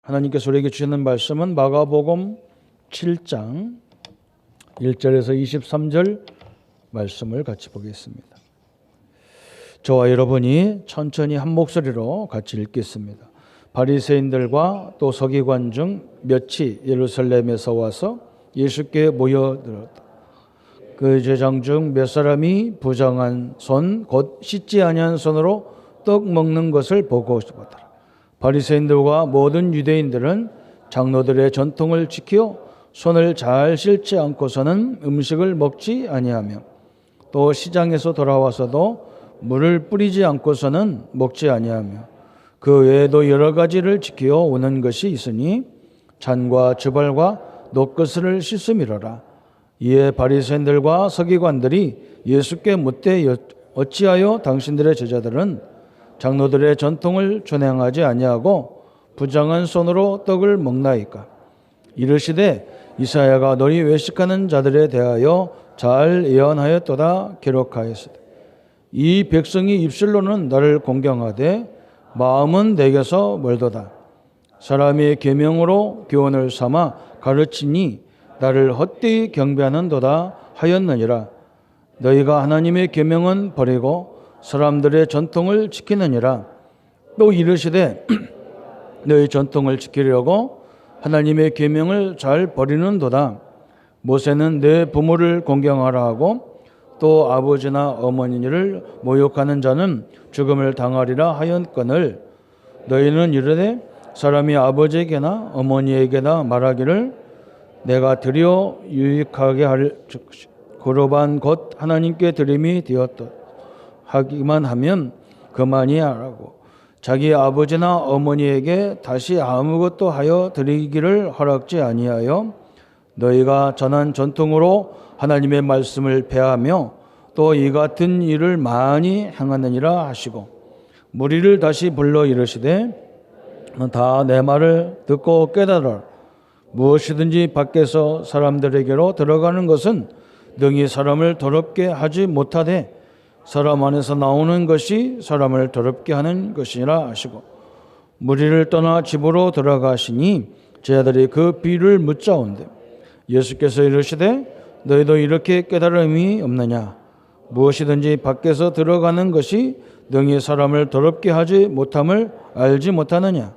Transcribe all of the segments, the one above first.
하나님께서 우리에게 주시는 말씀은 마가복음 7장 1절에서 23절 말씀을 같이 보겠습니다. 저와 여러분이 천천히 한 목소리로 같이 읽겠습니다. 바리새인들과 또 서기관 중 몇이 예루살렘에서 와서 예수께 모여들었다. 그 제장 중 몇 사람이 부정한 손 곧 씻지 아니한 손으로 떡 먹는 것을 보고 싶었더라. 바리새인들과 모든 유대인들은 장로들의 전통을 지켜 손을 잘 씻지 않고서는 음식을 먹지 아니하며 또 시장에서 돌아와서도 물을 뿌리지 않고서는 먹지 아니하며 그 외에도 여러 가지를 지켜 오는 것이 있으니 잔과 주발과 노것을 씻음이로라. 이에 바리새인들과 서기관들이 예수께 묻되 어찌하여 당신들의 제자들은 장로들의 전통을 준행하지 아니하고 부정한 손으로 떡을 먹나이까? 이르시되 이사야가 너희 외식하는 자들에 대하여 잘 예언하였도다 기록하였으되 이 백성이 입술로는 나를 공경하되 마음은 내게서 멀도다. 사람의 계명으로 교훈을 삼아 가르치니 나를 헛되이 경배하는도다 하였느니라. 너희가 하나님의 계명은 버리고 사람들의 전통을 지키느니라. 또 이르시되 너희 전통을 지키려고 하나님의 계명을 잘 버리는도다. 모세는 내 부모를 공경하라 하고 또 아버지나 어머니를 모욕하는 자는 죽음을 당하리라 하였거늘 너희는 이르되 사람이 아버지에게나 어머니에게나 말하기를 내가 드려 유익하게 할 거룩한 것 하나님께 드림이 되었다 하기만 하면 그만이 하라고 자기 아버지나 어머니에게 다시 아무것도 하여 드리기를 허락지 아니하여 너희가 전한 전통으로 하나님의 말씀을 폐하며 또 이 같은 일을 많이 행하느니라 하시고 무리를 다시 불러 이르시되 다 내 말을 듣고 깨달으라. 무엇이든지 밖에서 사람들에게로 들어가는 것은 능히 사람을 더럽게 하지 못하되 사람 안에서 나오는 것이 사람을 더럽게 하는 것이라 하시고 무리를 떠나 집으로 들어가시니 제자들이 그 비유를 묻자온대 예수께서 이르시되 너희도 이렇게 깨달음이 없느냐? 무엇이든지 밖에서 들어가는 것이 능히 사람을 더럽게 하지 못함을 알지 못하느냐?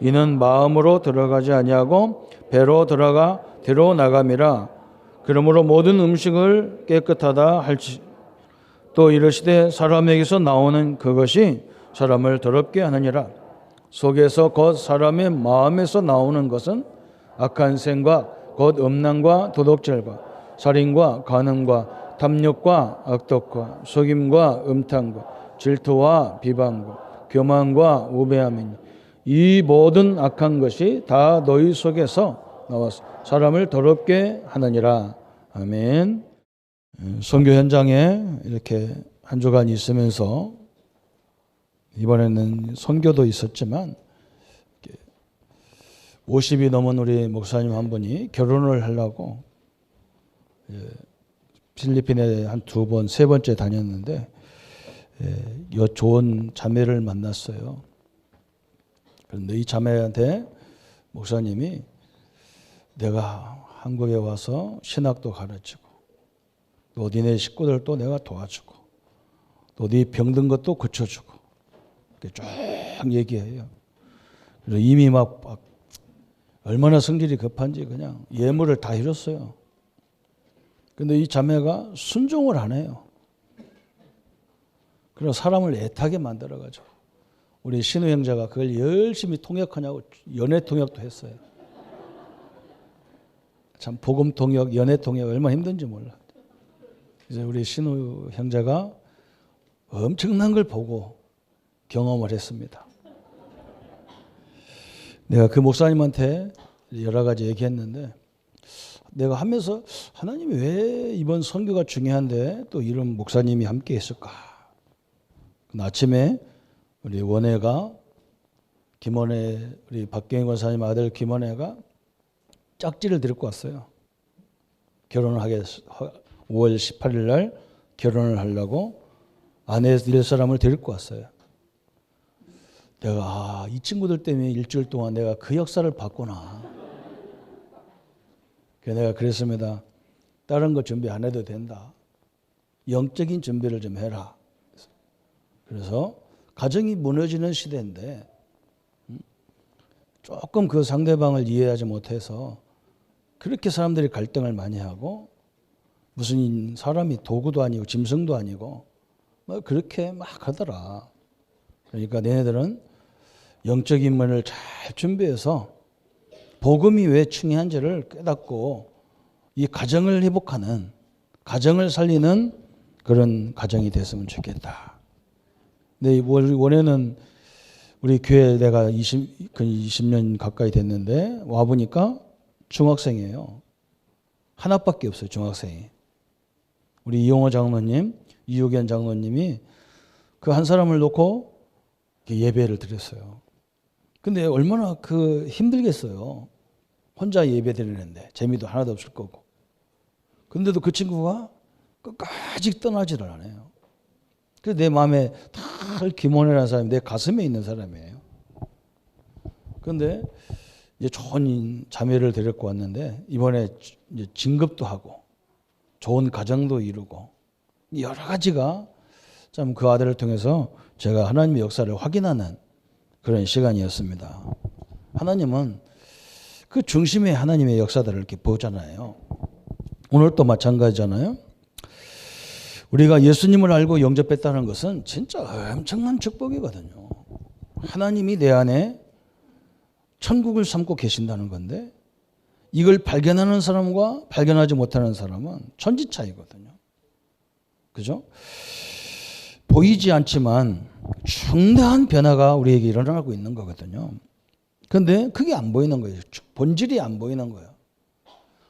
이는 마음으로 들어가지 아니하고 배로 들어가 뒤로 나감이라. 그러므로 모든 음식을 깨끗하다 할지 또 이르시되 사람에게서 나오는 그것이 사람을 더럽게 하느니라. 속에서 곧 사람의 마음에서 나오는 것은 악한 생각 곧 음란과 도둑질과 살인과 간음과 탐욕과 악독과 속임과 음탕과 질투와 비방과 교만과 우매함이니 이 모든 악한 것이 다 너희 속에서 나와서 사람을 더럽게 하느니라. 아멘. 선교 현장에 이렇게 한 주간 있으면서 이번에는 선교도 있었지만 50이 넘은 우리 목사님 한 분이 결혼을 하려고 필리핀에 한 두 번, 세 번째 다녔는데 좋은 자매를 만났어요. 그런데 이 자매한테 목사님이 내가 한국에 와서 신학도 가르치고 또 니네 식구들도 내가 도와주고 또 네 병든 것도 고쳐주고 쭉 얘기해요. 그래서 이미 막 얼마나 성질이 급한지 그냥 예물을 다 잃었어요. 그런데 이 자매가 순종을 안 해요. 그래서 사람을 애타게 만들어가지고 우리 신우 형제가 그걸 열심히 통역하냐고 연애 통역도 했어요. 참 복음 통역, 연애 통역 얼마나 힘든지 몰라. 이제 우리 신우 형제가 엄청난 걸 보고 경험을 했습니다. 내가 그 목사님한테 여러 가지 얘기했는데 내가 하면서 하나님이 왜 이번 선교가 중요한데 또 이런 목사님이 함께 했을까? 아침에 우리 원혜가 김원혜 우리 박경희 권사님 아들 김원혜가 짝지를 데리고 왔어요. 결혼을 하게 5월 18일 날 결혼을 하려고 아내 될 사람을 데리고 왔어요. 내가 이 친구들 때문에 일주일 동안 내가 그 역사를 봤구나. 그래서 내가 그랬습니다. 다른 거 준비 안 해도 된다. 영적인 준비를 좀 해라. 그래서 가정이 무너지는 시대인데 조금 그 상대방을 이해하지 못해서 그렇게 사람들이 갈등을 많이 하고 무슨 사람이 도구도 아니고 짐승도 아니고 뭐 그렇게 막 하더라. 그러니까 너네들은 영적 인문을 잘 준비해서 복음이 왜 중요한지를 깨닫고 이 가정을 회복하는, 가정을 살리는 그런 가정이 됐으면 좋겠다. 근데 원래는 우리 교회 내가 20년 가까이 됐는데 와보니까 중학생이에요. 하나밖에 없어요, 중학생이. 우리 이용호 장로님, 이효견 장로님이 그 한 사람을 놓고 예배를 드렸어요. 근데 얼마나 힘들겠어요. 혼자 예배 드리는데 재미도 하나도 없을 거고. 근데도 그 친구가 끝까지 떠나지를 않아요. 그래서 내 마음에 다 김원혜라는 사람이 내 가슴에 있는 사람이에요. 그런데 이제 좋은 자매를 데리고 왔는데 이번에 이제 진급도 하고 좋은 가정도 이루고 여러 가지가 참 그 아들을 통해서 제가 하나님의 역사를 확인하는 그런 시간이었습니다. 하나님은 그 중심에 하나님의 역사들을 이렇게 보잖아요. 오늘도 마찬가지잖아요. 우리가 예수님을 알고 영접했다는 것은 진짜 엄청난 축복이거든요. 하나님이 내 안에 천국을 삼고 계신다는 건데 이걸 발견하는 사람과 발견하지 못하는 사람은 천지 차이거든요. 그죠? 보이지 않지만 중대한 변화가 우리에게 일어나고 있는 거거든요. 그런데 그게 안 보이는 거예요. 본질이 안 보이는 거예요.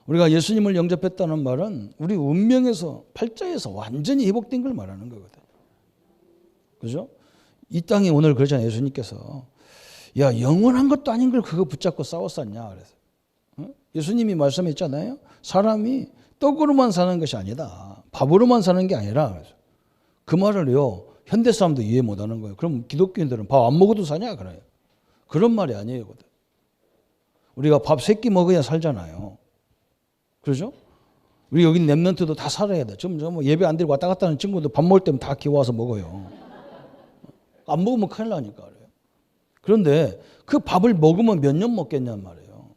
우리가 예수님을 영접했다는 말은 우리 운명에서 팔자에서 완전히 회복된 걸 말하는 거거든요. 그죠? 이 땅에 오늘 그러잖아요. 예수님께서 야 영원한 것도 아닌 걸 그거 붙잡고 싸웠었냐 그래서 예수님이 말씀했잖아요. 사람이 떡으로만 사는 것이 아니다. 밥으로만 사는 게 아니라 그래서 그 말을요 현대 사람도 이해 못하는 거예요. 그럼 기독교인들은 밥 안 먹어도 사냐 그래요. 그런 말이 아니에요. 우리가 밥 3끼 먹어야 살잖아요. 그렇죠? 우리 여기 랩런트도 다 살아야 돼. 지금 뭐 예배 안 드리고 왔다 갔다 하는 친구들 밥 먹을 때면 다 기와서 먹어요. 안 먹으면 큰일 나니까 그래요. 그런데 그 밥을 먹으면 몇 년 먹겠냔 말이에요.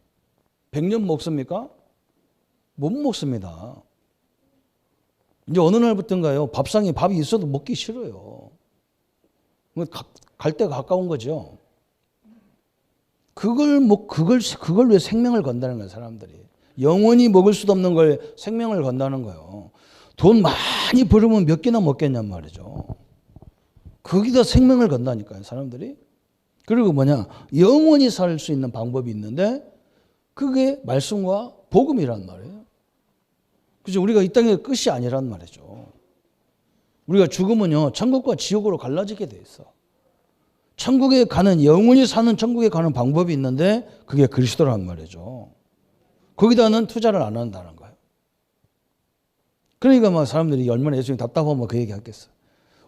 100년 먹습니까? 못 먹습니다. 이제 어느 날부터인가요? 밥상에 밥이 있어도 먹기 싫어요. 갈 데가 가까운 거죠. 그걸 왜 생명을 건다는 거예요, 사람들이. 영원히 먹을 수도 없는 걸 생명을 건다는 거예요. 돈 많이 벌으면 몇 개나 먹겠냔 말이죠. 거기다 생명을 건다니까요, 사람들이. 그리고 뭐냐, 영원히 살 수 있는 방법이 있는데 그게 말씀과 복음이란 말이에요. 그죠? 우리가 이 땅의 끝이 아니란 말이죠. 우리가 죽으면요, 천국과 지옥으로 갈라지게 돼 있어. 천국에 가는, 영원히 사는 천국에 가는 방법이 있는데 그게 그리스도란 말이죠. 거기다는 투자를 안 한다는 거예요. 그러니까 막 사람들이 얼마나 예수님 답답하면 그 얘기 하겠어.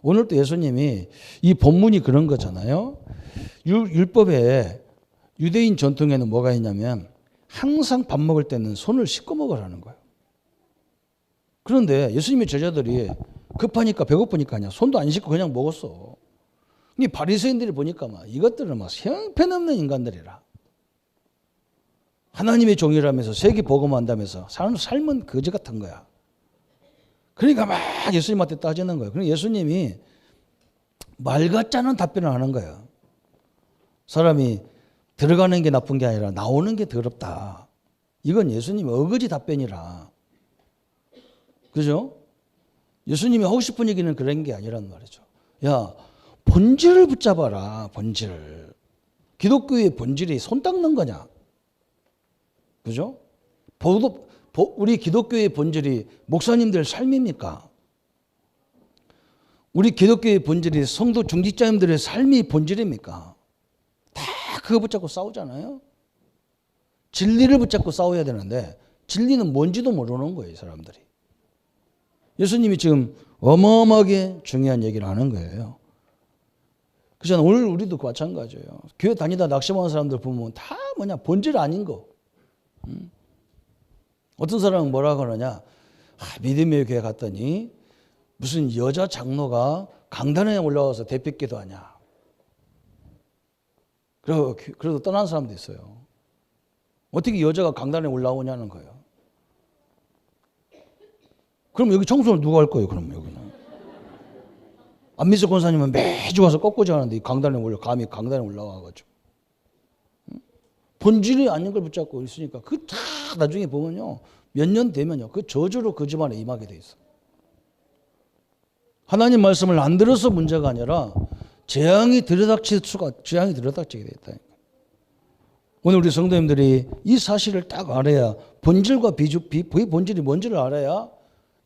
오늘도 예수님이 이 본문이 그런 거잖아요. 율법에 유대인 전통에는 뭐가 있냐면 항상 밥 먹을 때는 손을 씻고 먹으라는 거예요. 그런데 예수님의 제자들이 급하니까 배고프니까 그냥 손도 안 씻고 그냥 먹었어. 이 바리새인들이 보니까 막 이것들은 막 형편없는 인간들이라. 하나님의 종이라면서 세계 복음한다면서 사는 삶은 거지 같은 거야. 그러니까 막 예수님한테 따지는 거예요. 그러니까 예수님이 말 같지 않은 답변을 하는 거예요. 사람이 들어가는 게 나쁜 게 아니라 나오는 게 더럽다. 이건 예수님의 어거지 답변이라. 그죠? 예수님이 하고 싶은 얘기는 그런 게 아니란 말이죠. 야, 본질을 붙잡아라. 본질을. 기독교의 본질이 손 닦는 거냐? 그죠? 우리 기독교의 본질이 목사님들 삶입니까? 우리 기독교의 본질이 성도 중직자님들의 삶이 본질입니까? 다 그거 붙잡고 싸우잖아요. 진리를 붙잡고 싸워야 되는데 진리는 뭔지도 모르는 거예요, 사람들이. 예수님이 지금 어마어마하게 중요한 얘기를 하는 거예요. 그렇잖아요. 오늘 우리도 마찬가지예요. 교회 다니다 낙심하는 사람들 보면 다 본질 아닌 거. 어떤 사람은 뭐라 그러냐. 믿음의 교회 갔더니 무슨 여자 장로가 강단에 올라와서 대표 기도하냐. 그래도 떠난 사람도 있어요. 어떻게 여자가 강단에 올라오냐는 거예요. 그럼 여기 청소를 누가 할 거예요? 그럼 여기는. 안민석 권사님은 매주 와서 꺾고자 하는데 감히 강단에 올라와가지고. 본질이 아닌 걸 붙잡고 있으니까 그 다 나중에 보면요. 몇 년 되면요. 그 저주로 그 집안에 임하게 돼 있어. 하나님 말씀을 안 들어서 문제가 아니라 재앙이 들여닥치게 돼 있다. 오늘 우리 성도님들이 이 사실을 딱 알아야 본질과 그의 본질이 뭔지를 알아야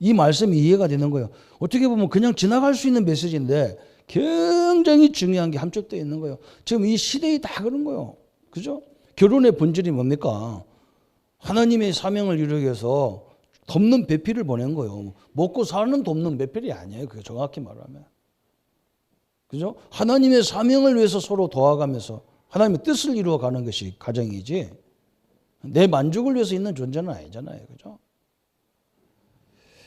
이 말씀이 이해가 되는 거예요. 어떻게 보면 그냥 지나갈 수 있는 메시지인데 굉장히 중요한 게 함축되어 있는 거예요. 지금 이 시대에 다 그런 거예요. 그죠? 결혼의 본질이 뭡니까? 하나님의 사명을 이루기 위해서 돕는 배필을 보낸 거예요. 먹고 사는 돕는 배필이 아니에요. 그게 정확히 말하면. 그죠? 하나님의 사명을 위해서 서로 도와가면서 하나님의 뜻을 이루어가는 것이 가정이지 내 만족을 위해서 있는 존재는 아니잖아요. 그죠?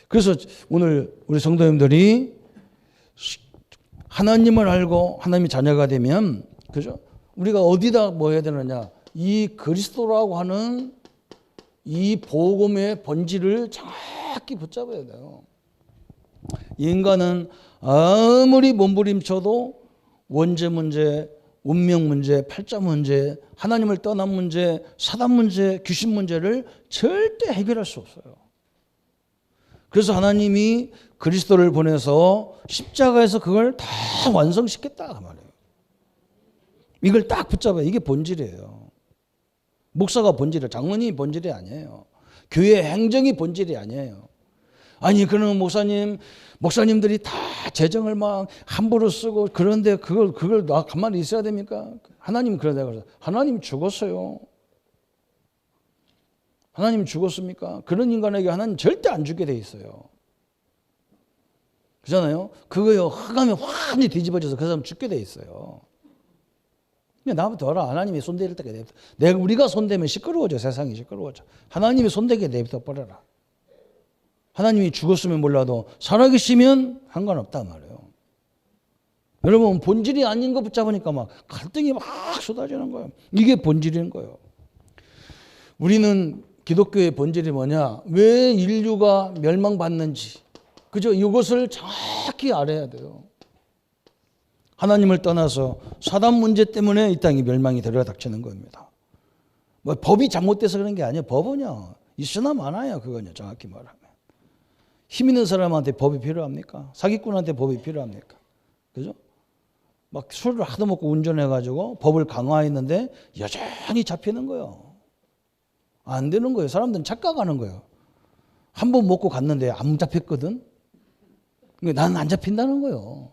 그래서 오늘 우리 성도님들이 하나님을 알고 하나님의 자녀가 되면 그죠? 우리가 어디다 뭐 해야 되느냐? 이 그리스도라고 하는 이 복음의 본질을 정확히 붙잡아야 돼요. 인간은 아무리 몸부림쳐도 원죄 문제, 운명 문제, 팔자 문제, 하나님을 떠난 문제, 사단 문제, 귀신 문제를 절대 해결할 수 없어요. 그래서 하나님이 그리스도를 보내서 십자가에서 그걸 다 완성시켰다 그 말이에요. 이걸 딱 붙잡아요. 이게 본질이에요. 목사가 본질이에요. 장로님이 본질이 아니에요. 교회 행정이 본질이 아니에요. 아니 그러면 목사님들이 다 재정을 막 함부로 쓰고 그런데 그걸 나 가만히 있어야 됩니까? 하나님은 그러다 그래서 하나님 죽었어요. 하나님 죽었습니까? 그런 인간에게 하나님 절대 안 죽게 돼 있어요. 그렇잖아요? 그거요 흑암이 완전히 뒤집어져서 그 사람 죽게 돼 있어요. 그냥 나부터 알아. 하나님이 손댈 때가 내가 우리가 손대면 시끄러워져. 세상이 시끄러워져. 하나님이 손대게 내부터 버려라. 하나님이 죽었으면 몰라도 살아계시면 상관없단 말이에요. 여러분 본질이 아닌 거 붙잡으니까 막 갈등이 막 쏟아지는 거예요. 이게 본질인 거예요. 우리는 기독교의 본질이 뭐냐? 왜 인류가 멸망받는지 그죠? 이것을 정확히 알아야 돼요. 하나님을 떠나서 사단 문제 때문에 이 땅이 멸망이 들어닥치는 겁니다. 뭐 법이 잘못돼서 그런 게 아니에요. 법은요 있으나 마나요. 그거는요 정확히 말하면. 힘 있는 사람한테 법이 필요합니까? 사기꾼한테 법이 필요합니까? 그죠? 막 술을 하도 먹고 운전해가지고 법을 강화했는데 여전히 잡히는 거예요. 안 되는 거예요. 사람들은 착각하는 거예요. 한 번 먹고 갔는데 안 잡혔거든. 나는 안 잡힌다는 거예요.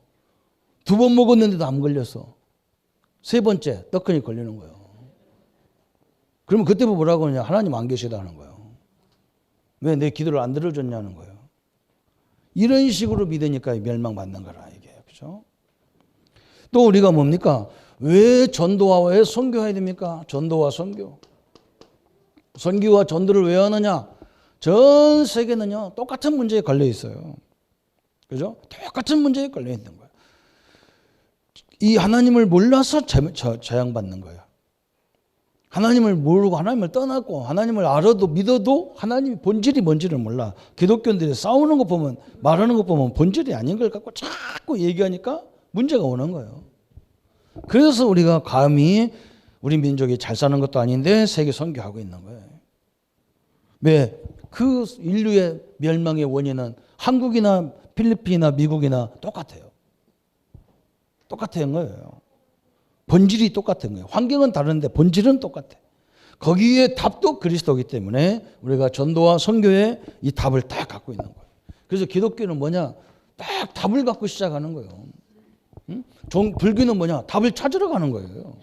두 번 먹었는데도 안 걸렸어. 세 번째 떡하니 걸리는 거예요. 그러면 그때 뭐라고 하냐? 하나님 안 계시다는 거예요. 왜 내 기도를 안 들어줬냐는 거예요. 이런 식으로 믿으니까 멸망받는 거라 이게. 그렇죠? 또 우리가 뭡니까? 왜 전도와 왜 선교해야 됩니까? 전도와 선교. 선교와 전도를 왜 하느냐? 전 세계는요 똑같은 문제에 걸려 있어요. 그죠? 똑같은 문제에 걸려 있는 거예요. 이 하나님을 몰라서 재앙받는 거예요. 하나님을 모르고 하나님을 떠났고 하나님을 알아도 믿어도 하나님의 본질이 뭔지를 몰라. 기독교인들이 싸우는 거 보면 말하는 거 보면 본질이 아닌 걸 갖고 자꾸 얘기하니까 문제가 오는 거예요. 그래서 우리가 감히 우리 민족이 잘 사는 것도 아닌데 세계 선교하고 있는 거예요. 왜? 그 인류의 멸망의 원인은 한국이나 필리핀이나 미국이나 똑같아요. 똑같은 거예요. 본질이 똑같은 거예요. 환경은 다른데 본질은 똑같아. 거기에 답도 그리스도이기 때문에 우리가 전도와 선교에 이 답을 딱 갖고 있는 거예요. 그래서 기독교는 뭐냐? 딱 답을 갖고 시작하는 거예요. 응? 불교는 뭐냐? 답을 찾으러 가는 거예요.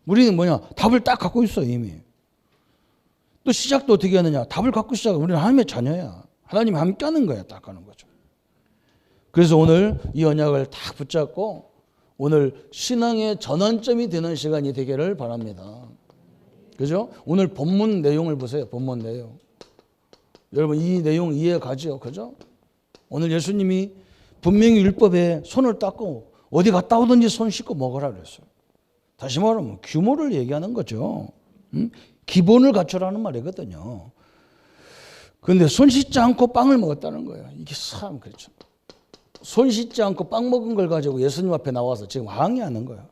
우리는 뭐냐? 답을 딱 갖고 있어 이미. 또 시작도 어떻게 하느냐? 답을 갖고 시작하면 우리는 하나님의 자녀야. 하나님이 함께 하는 거야. 딱 하는 거죠. 그래서 오늘 이 언약을 딱 붙잡고 오늘 신앙의 전환점이 되는 시간이 되기를 바랍니다. 그죠? 오늘 본문 내용을 보세요. 본문 내용. 여러분 이 내용 이해 가죠? 그죠? 오늘 예수님이 분명히 율법에 손을 닦고 어디 갔다 오든지 손 씻고 먹으라 그랬어요. 다시 말하면 규모를 얘기하는 거죠. 기본을 갖추라는 말이거든요. 그런데 손 씻지 않고 빵을 먹었다는 거예요. 이게 참 그렇죠. 손 씻지 않고 빵 먹은 걸 가지고 예수님 앞에 나와서 지금 항의하는 거예요.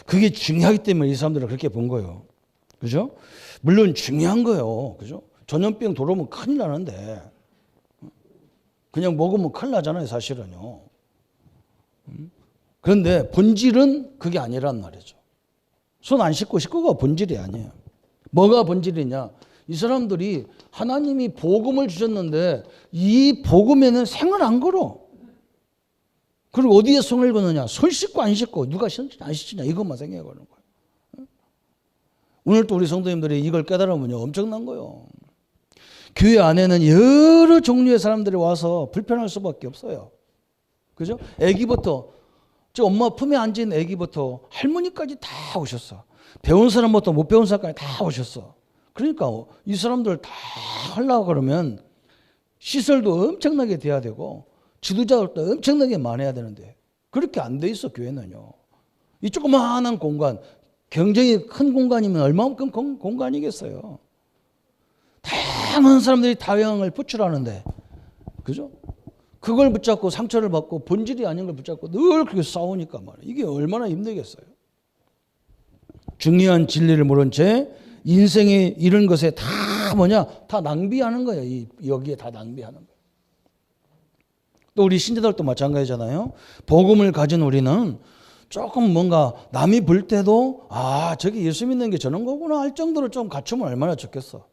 그게 중요하기 때문에 이 사람들은 그렇게 본 거예요. 그죠? 물론 중요한 거예요. 그죠? 전염병 들어오면 큰일 나는데 그냥 먹으면 큰일 나잖아요, 사실은요. 그런데 본질은 그게 아니란 말이죠. 손 안 씻고 씻고가 본질이 아니에요. 뭐가 본질이냐? 이 사람들이 하나님이 복음을 주셨는데 이 복음에는 생을 안 걸어. 그리고 어디에 손을 거느냐? 손 씻고 안 씻고 누가 씻지 안 씻냐 이것만 생각해 보는 거예요. 오늘 또 우리 성도님들이 이걸 깨달으면요 엄청난 거예요. 교회 안에는 여러 종류의 사람들이 와서 불편할 수밖에 없어요. 그죠? 아기부터 저 엄마 품에 앉은 아기부터 할머니까지 다 오셨어. 배운 사람부터 못 배운 사람까지 다 오셨어. 그러니까 이 사람들 다 하려고 그러면 시설도 엄청나게 돼야 되고 지도자들도 엄청나게 많아야 되는데 그렇게 안 돼 있어 교회는요. 이 조그마한 공간 굉장히 큰 공간이면 얼마만큼 공간이겠어요. 다양한 사람들이 다양을 표출하는데 그죠? 그걸 붙잡고 상처를 받고 본질이 아닌 걸 붙잡고 늘 그렇게 싸우니까 말이에요. 이게 얼마나 힘들겠어요. 중요한 진리를 모른 채 인생의 이런 것에 다 다 낭비하는 거예요. 여기에 다 낭비하는 거예요. 또 우리 신자들도 마찬가지잖아요. 복음을 가진 우리는 조금 뭔가 남이 볼 때도 저기 예수 믿는 게 저런 거구나 할 정도로 좀 갖추면 얼마나 좋겠어.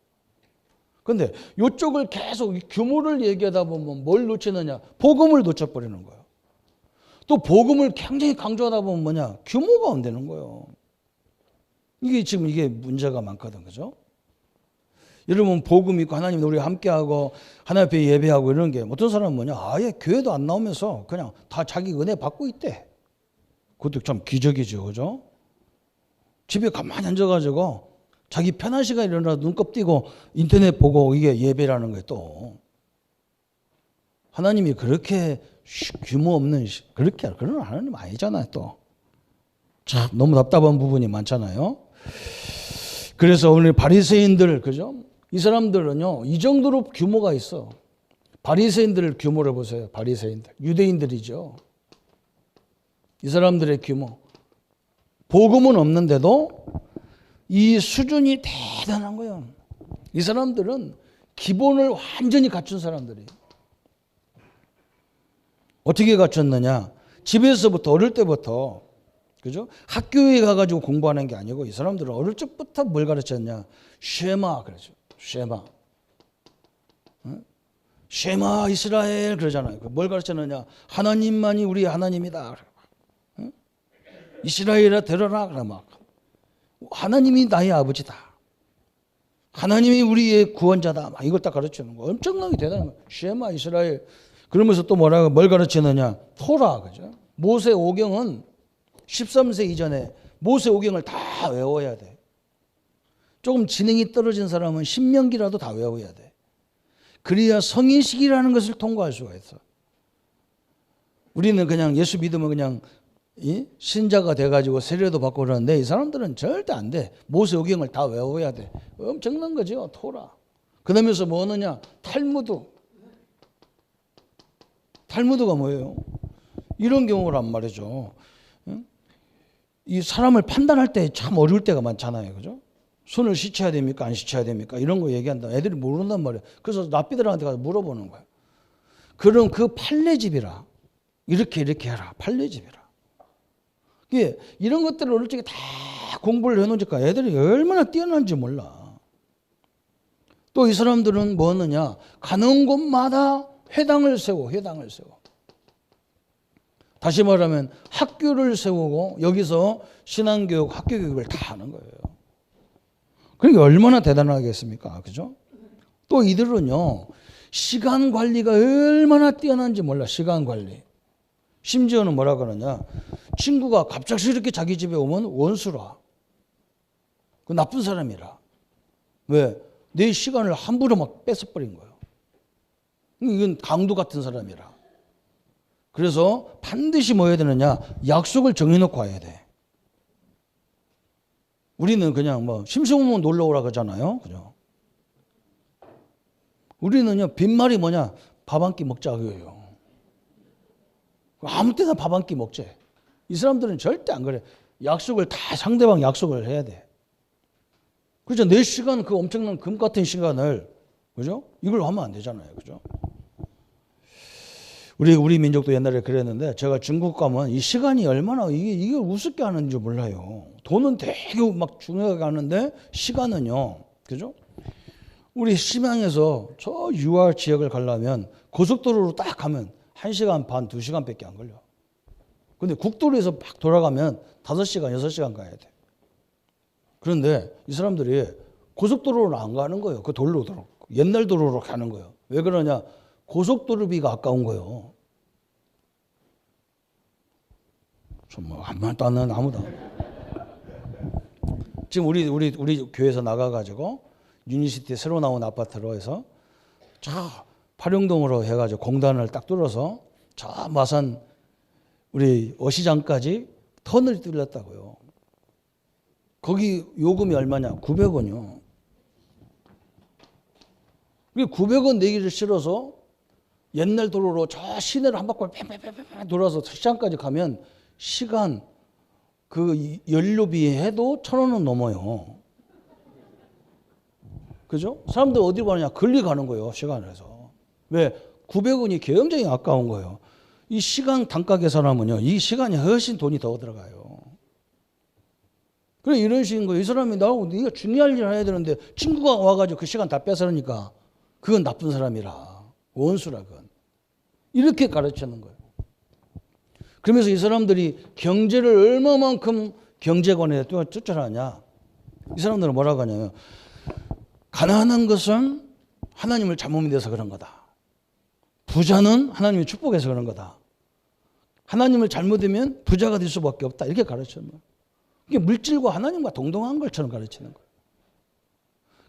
그런데 이쪽을 계속 규모를 얘기하다 보면 뭘 놓치느냐? 복음을 놓쳐버리는 거예요. 또 복음을 굉장히 강조하다 보면 뭐냐? 규모가 안 되는 거예요. 이게 문제가 많거든. 그죠? 여러분 복음 있고 하나님 우리가 함께하고 하나님 앞에 예배하고 이런 게 어떤 사람은 뭐냐? 아예 교회도 안 나오면서 그냥 다 자기 은혜 받고 있대. 그것도 참 기적이죠. 그죠? 집에 가만히 앉아가지고 자기 편한 시간에 일어나서 눈곱 띄고 인터넷 보고 이게 예배라는 거예요. 또 하나님이 그렇게 규모 없는 그렇게 그런 하나님 아니잖아요. 또 참 너무 답답한 부분이 많잖아요. 그래서 오늘 바리새인들 그죠? 이 사람들은요 이 정도로 규모가 있어. 바리새인들 규모를 보세요. 바리새인들 유대인들이죠. 이 사람들의 규모 복음은 없는데도 이 수준이 대단한 거예요. 이 사람들은 기본을 완전히 갖춘 사람들이에요. 어떻게 갖췄느냐? 집에서부터 어릴 때부터 그죠? 학교에 가가지고 공부하는 게 아니고 이 사람들은 어릴 적부터 뭘 가르쳤냐? 쉐마 그러죠. 쉐마. 쉐마 이스라엘 그러잖아요. 뭘 가르쳤느냐? 하나님만이 우리의 하나님이다. 이스라엘아 들어라 그래 막. 하나님이 나의 아버지다. 하나님이 우리의 구원자다. 막 이걸 딱 가르치는 거. 엄청나게 대단한 거. 쉐마 이스라엘. 그러면서 또 뭘 가르치느냐? 토라 그죠? 모세 오경은 13세 이전에 모세 오경을 다 외워야 돼. 조금 지능이 떨어진 사람은 신명기라도 다 외워야 돼. 그래야 성인식이라는 것을 통과할 수가 있어. 우리는 그냥 예수 믿으면 그냥 신자가 돼가지고 세례도 받고 그러는데 이 사람들은 절대 안 돼. 모세 오경을 다 외워야 돼. 엄청난 거죠. 토라. 그러면서 뭐 하느냐? 탈무드. 탈무드가 뭐예요? 이런 경우란 말이죠. 이 사람을 판단할 때 참 어려울 때가 많잖아요. 그죠? 손을 씻어야 됩니까? 안 씻어야 됩니까? 이런 거 얘기한다. 애들이 모른단 말이에요. 그래서 랍비들한테 가서 물어보는 거예요. 그럼 그 판례집이라. 이렇게 해라. 판례집이라. 이런 것들을 어릴 적에 다 공부를 해놓으니까 애들이 얼마나 뛰어난지 몰라. 또 이 사람들은 뭐 하느냐? 가는 곳마다 회당을 세워. 다시 말하면 학교를 세우고 여기서 신앙교육, 학교교육을 다 하는 거예요. 그러니까 얼마나 대단하겠습니까? 그죠? 또 이들은요, 시간 관리가 얼마나 뛰어난지 몰라, 시간 관리. 심지어는 뭐라 그러냐. 친구가 갑작스럽게 자기 집에 오면 원수라. 그 나쁜 사람이라. 왜? 내 시간을 함부로 막 뺏어버린 거예요. 이건 강도 같은 사람이라. 그래서 반드시 뭐 해야 되느냐. 약속을 정해놓고 와야 돼. 우리는 그냥 뭐 심심하면 놀러 오라 그러잖아요. 그죠? 우리는요, 빈말이 뭐냐? 밥 한 끼 먹자 그거예요. 아무 때나 밥 한 끼 먹재. 이 사람들은 절대 안 그래. 약속을 다 상대방 약속을 해야 돼. 그죠? 내 시간 그 엄청난 금 같은 시간을 그죠? 이걸 하면 안 되잖아요. 그죠? 우리 민족도 옛날에 그랬는데 제가 중국 가면 이 시간이 얼마나 이게 우습게 하는지 몰라요. 돈은 되게 막 중요하게 하는데 시간은요. 그죠? 우리 심양에서 저 유알 지역을 가려면 고속도로로 딱 가면 1시간 반, 2시간밖에 안 걸려. 근데 국도로에서 막 돌아가면 5시간, 6시간 가야 돼. 그런데 이 사람들이 고속도로로 안 가는 거예요. 그 도로 옛날 도로로 가는 거예요. 왜 그러냐? 고속도로비가 아까운 거예요. 정말 한 말도 안 하는 아무도. 지금 우리 교회에서 나가가지고 유니시티 새로 나온 아파트로 해서 저 파룡동으로 해가지고 공단을 딱 뚫어서 저 마산 우리 어시장까지 터널이 뚫렸다고요. 거기 요금이 얼마냐? 900원이요. 900원 내기를 싫어서 옛날 도로로 저 시내를 한 바퀴 뺑뺑뺑뺑 돌아서 시장까지 가면 시간 그 연료비 해도 1,000원은 넘어요. 그죠? 사람들 어디 가느냐? 걸리 가는 거예요. 시간에서. 왜? 900원이 굉장히 아까운 거예요. 이 시간 단가 계산하면요. 이 시간이 훨씬 돈이 더 들어가요. 그래 이런 식인 거예요. 이 사람이 나하고 네가 중요할 일을 해야 되는데 친구가 와가지고 그 시간 다 뺏어가니까 그건 나쁜 사람이라. 원수라 그건. 이렇게 가르치는 거예요. 그러면서 이 사람들이 경제를 얼마만큼 경제관에 쫓아가냐. 이 사람들은 뭐라고 하냐면 가난한 것은 하나님을 잘못 믿어서 그런 거다. 부자는 하나님의 축복해서 그런 거다. 하나님을 잘못 믿으면 부자가 될 수밖에 없다. 이렇게 가르치는 거예요. 이게 물질과 하나님과 동등한 것처럼 가르치는 거예요.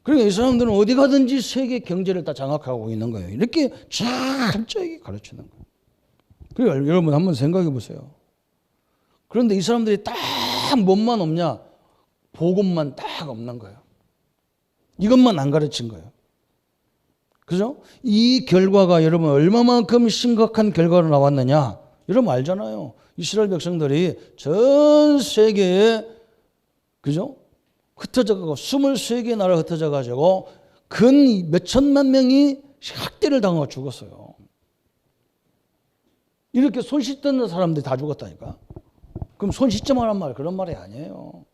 그러니까 이 사람들은 어디 가든지 세계 경제를 다 장악하고 있는 거예요. 이렇게 철저하게 가르치는 거예요. 그러니까 여러분 한번 생각해 보세요. 그런데 이 사람들이 딱 뭔만 없냐? 복음만 딱 없는 거예요. 이것만 안 가르친 거예요. 그죠? 이 결과가 여러분 얼마만큼 심각한 결과로 나왔느냐? 여러분 알잖아요. 이스라엘 백성들이 전 세계에 그죠? 흩어져 가고 23개 나라 흩어져 가지고 근 몇천만 명이 학대를 당하고 죽었어요. 이렇게 손 씻던 사람들이 다 죽었다니까. 그럼 손 씻지 말란 말 그런 말이 아니에요.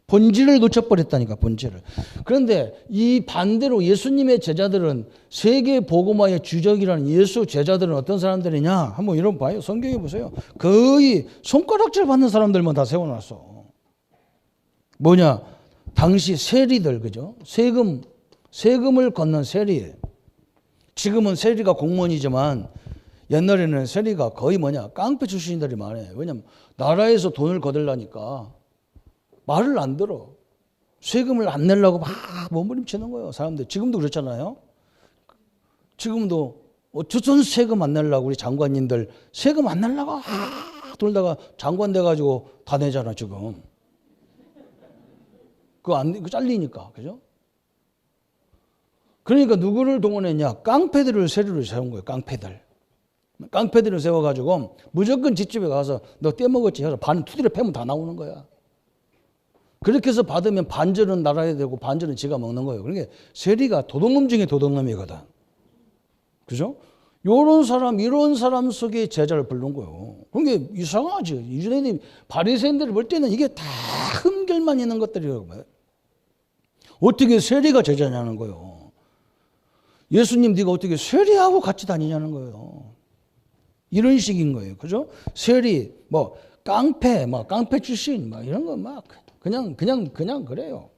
본질을 놓쳐버렸다니까 본질을. 그런데 이 반대로 예수님의 제자들은 세계 복음화의 주적이라는 예수 제자들은 어떤 사람들이냐? 한번 여러분 봐요. 성경에 보세요. 거의 손가락질 받는 사람들만 다 세워놨어. 뭐냐? 당시 세리들 그죠? 세금을 걷는 세리. 지금은 세리가 공무원이지만 옛날에는 세리가 거의 뭐냐? 깡패 출신들이 많아요. 왜냐면 나라에서 돈을 거들라니까 말을 안 들어. 세금을 안 내려고 막 몸부림치는 거예요. 사람들. 지금도 그렇잖아요. 지금도 어쩌든 세금 안 내려고 우리 장관님들 세금 안 내려고 돌다가 장관 돼가지고 다 내잖아 지금. 그거 잘리니까. 그죠? 그러니까 누구를 동원했냐? 깡패들을 세리로 세운 거예요. 깡패들을 세워가지고 무조건 집집에 가서 너 떼먹었지 해서 반 투디를 패면 다 나오는 거야. 그렇게 해서 받으면 반절은 나라에 되고 반절은 지가 먹는 거예요. 그러니까 세리가 도둑놈 중에 도둑놈이거든. 그죠? 이런 사람 속에 제자를 부른 거예요. 그러니까 이상하지. 유대인이 바리새인들을 볼 때는 이게 다 흠결만 있는 것들이라고 봐요. 어떻게 세리가 제자냐는 거예요. 예수님 네가 어떻게 세리하고 같이 다니냐는 거예요. 이런 식인 거예요. 그죠? 세리, 깡패 출신, 이런 거 그냥 그래요.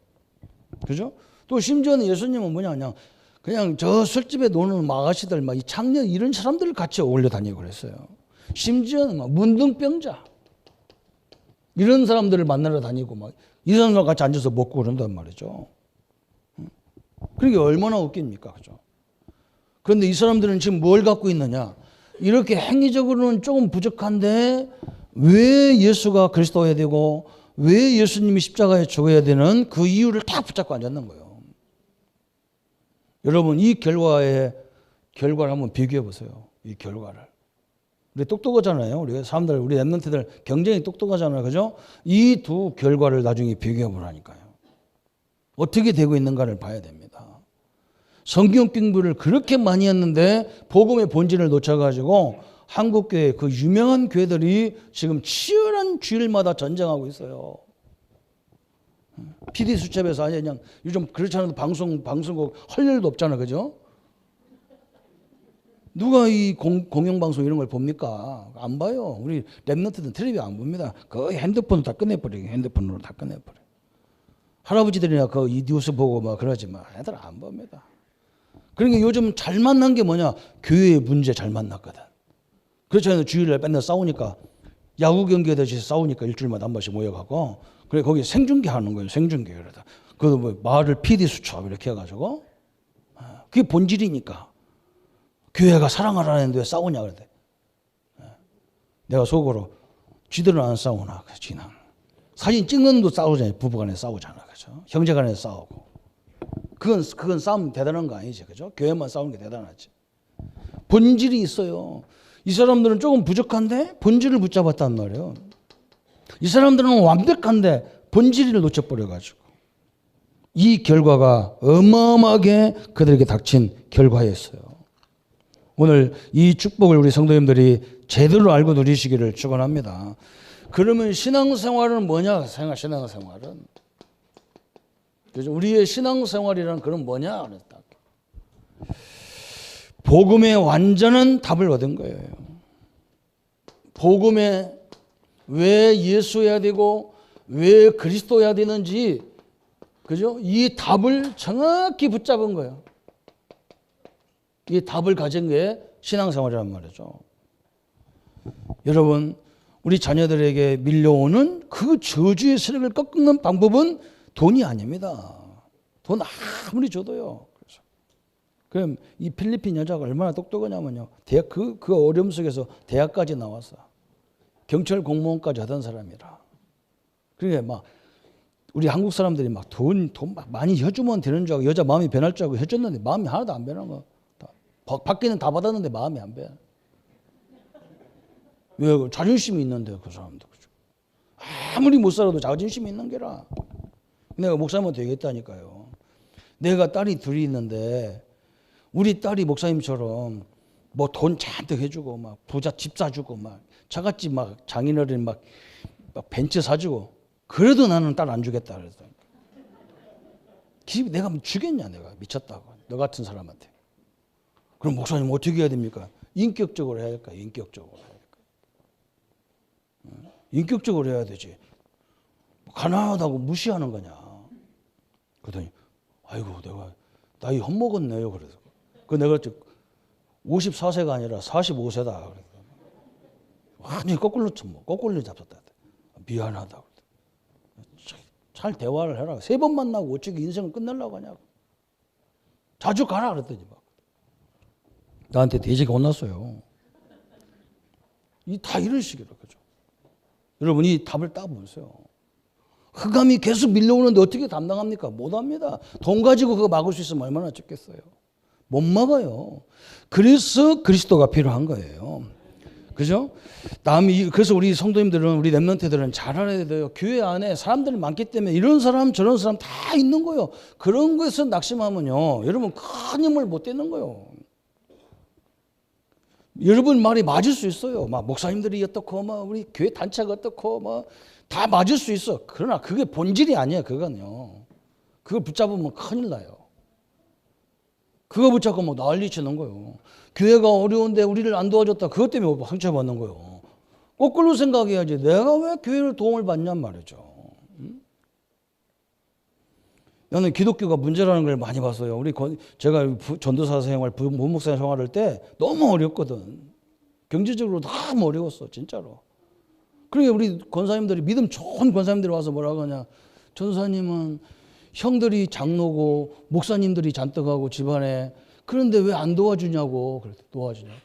그죠? 또 심지어는 예수님은 뭐냐, 그냥 저 술집에 노는 아가씨들, 이 창녀 이런 사람들을 같이 어울려 다니고 그랬어요. 심지어는 막 문둥병자 이런 사람들을 만나러 다니고 막 이 사람과 같이 앉아서 먹고 그런단 말이죠. 그게 얼마나 웃깁니까, 그죠? 그런데 이 사람들은 지금 뭘 갖고 있느냐? 이렇게 행위적으로는 조금 부족한데 왜 예수가 그리스도여야 되고 왜 예수님이 십자가에 죽어야 되는 그 이유를 다 붙잡고 앉았는 거예요. 여러분 이 결과를 한번 비교해 보세요. 이 결과를. 우리 똑똑하잖아요. 우리 사람들, 우리 랩런트들 굉장히 똑똑하잖아요. 그죠? 이 두 결과를 나중에 비교해 보라니까요. 어떻게 되고 있는가를 봐야 됩니다. 성경 공부를 그렇게 많이 했는데 복음의 본질을 놓쳐가지고 한국교회 그 유명한 교회들이 지금 치열한 주일마다 전쟁하고 있어요. PD 수첩에서 아니 그냥 요즘 그렇지 않아도 방송국 할 일도 없잖아, 그죠? 누가 이 공영방송 이런 걸 봅니까? 안 봐요. 우리 랩런트들은 텔레비 안 봅니다. 거의 핸드폰으로 다 끝내버리게. 핸드폰으로 다 끝내버려. 할아버지들이나 그 이 뉴스 보고 막 그러지만 애들 안 봅니다. 그러니까 요즘 잘 만난 게 뭐냐? 교회의 문제 잘 만났거든. 그렇잖아요. 주일날 맨날 싸우니까 야구 경기하듯이 싸우니까 일주일마다 한 번씩 모여가고 그래 거기 생중계 하는 거예요. 생중계 그러다. 그 뭐 말을 PD 수첩 이렇게 해가지고 그게 본질이니까. 교회가 사랑하라는데 왜 싸우냐 그러대. 내가 속으로 쥐들은 안 싸우나 그 지난 사진 찍는 놈도 싸우잖아요. 부부간에 싸우잖아, 그죠? 형제간에 싸우고 그건 싸움 대단한 거 아니지, 그죠? 교회만 싸우는 게 대단하지. 본질이 있어요. 이 사람들은 조금 부족한데 본질을 붙잡았단 말이에요. 이 사람들은 완벽한데 본질을 놓쳐버려가지고 이 결과가 어마어마하게 그들에게 닥친 결과였어요. 오늘 이 축복을 우리 성도님들이 제대로 알고 누리시기를 축원합니다. 그러면 신앙생활은 뭐냐? 신앙생활은 그죠? 우리의 신앙생활이란 그런 뭐냐? 그랬다. 복음의 완전한 답을 얻은 거예요. 복음에 왜 예수여야 되고 왜 그리스도여야 되는지, 그죠? 이 답을 정확히 붙잡은 거예요. 이 답을 가진 게 신앙생활이란 말이죠. 여러분, 우리 자녀들에게 밀려오는 그 저주의 세력을 꺾는 방법은 돈이 아닙니다. 돈 아무리 줘도요. 그럼 이 필리핀 여자가 얼마나 똑똑하냐면요. 대학 그 어려움 속에서 대학까지 나왔어. 경찰 공무원까지 하던 사람이라. 그러니까 막 우리 한국 사람들이 막 돈 막 많이 해주면 되는 줄 알고 여자 마음이 변할 줄 알고 해줬는데 마음이 하나도 안 변한 거. 받기는 다 받았는데 마음이 안 변. 왜 자존심이 있는데 그 사람도 그죠. 아무리 못 살아도 자존심이 있는 게라. 내가 목사님한테 얘기했다니까요. 내가 딸이 둘이 있는데 우리 딸이 목사님처럼 뭐 돈 잔뜩 해주고 막 부자 집 사주고 막 차갓집 막 장인어른 막 벤츠 사주고 그래도 나는 딸 안 주겠다 그랬어. 내가 주겠냐 내가 미쳤다고 너 같은 사람한테. 그럼 목사님 어떻게 해야 됩니까? 인격적으로 해야 될까? 인격적으로 해야 될까? 인격적으로 해야 되지. 가난하다고 무시하는 거냐? 그러더니 아이고 내가 나이 헛먹었네요. 그래서 그 내가 54세가 아니라 45세다. 완전히 거꾸로 잡혔다. 미안하다. 잘 대화를 해라. 3번 만나고 어떻게 인생을 끝내려고 하냐고. 자주 가라 그랬더니 막 나한테 돼지가 혼났어요. 다 이런 식이라 그죠. 여러분 이 답을 따보세요. 흑암이 계속 밀려오는데 어떻게 감당합니까? 못합니다. 돈 가지고 그거 막을 수 있으면 얼마나 좋겠어요. 못 막아요. 그래서 그리스도가 필요한 거예요. 그죠? 그래서 우리 성도님들은, 우리 랩런트들은 잘 알아야 돼요. 교회 안에 사람들이 많기 때문에 이런 사람 저런 사람 다 있는 거예요. 그런 것에서 낙심하면요, 여러분 큰 힘을 못 되는 거예요. 여러분 말이 맞을 수 있어요. 막 목사님들이 어떻고, 막 우리 교회 단체가 어떻고, 막 다 맞을 수 있어. 그러나 그게 본질이 아니에요. 그건요. 그걸 붙잡으면 큰일 나요. 그거 붙잡고 막 난리 치는 거예요. 교회가 어려운데 우리를 안 도와줬다. 그것 때문에 상처받는 거예요. 거꾸로 생각해야지. 내가 왜 교회를 도움을 받냔 말이죠. 나는 기독교가 문제라는 걸 많이 봤어요. 제가 전도사 생활, 부목사 생활할 때 너무 어렵거든. 경제적으로 너무 어려웠어, 진짜로. 그러니까 우리 권사님들이, 믿음 좋은 권사님들이 와서 뭐라고 하냐. 전사님은 형들이 장로고 목사님들이 잔뜩하고 집안에, 그런데 왜 안 도와주냐고. 그래, 도와주냐고.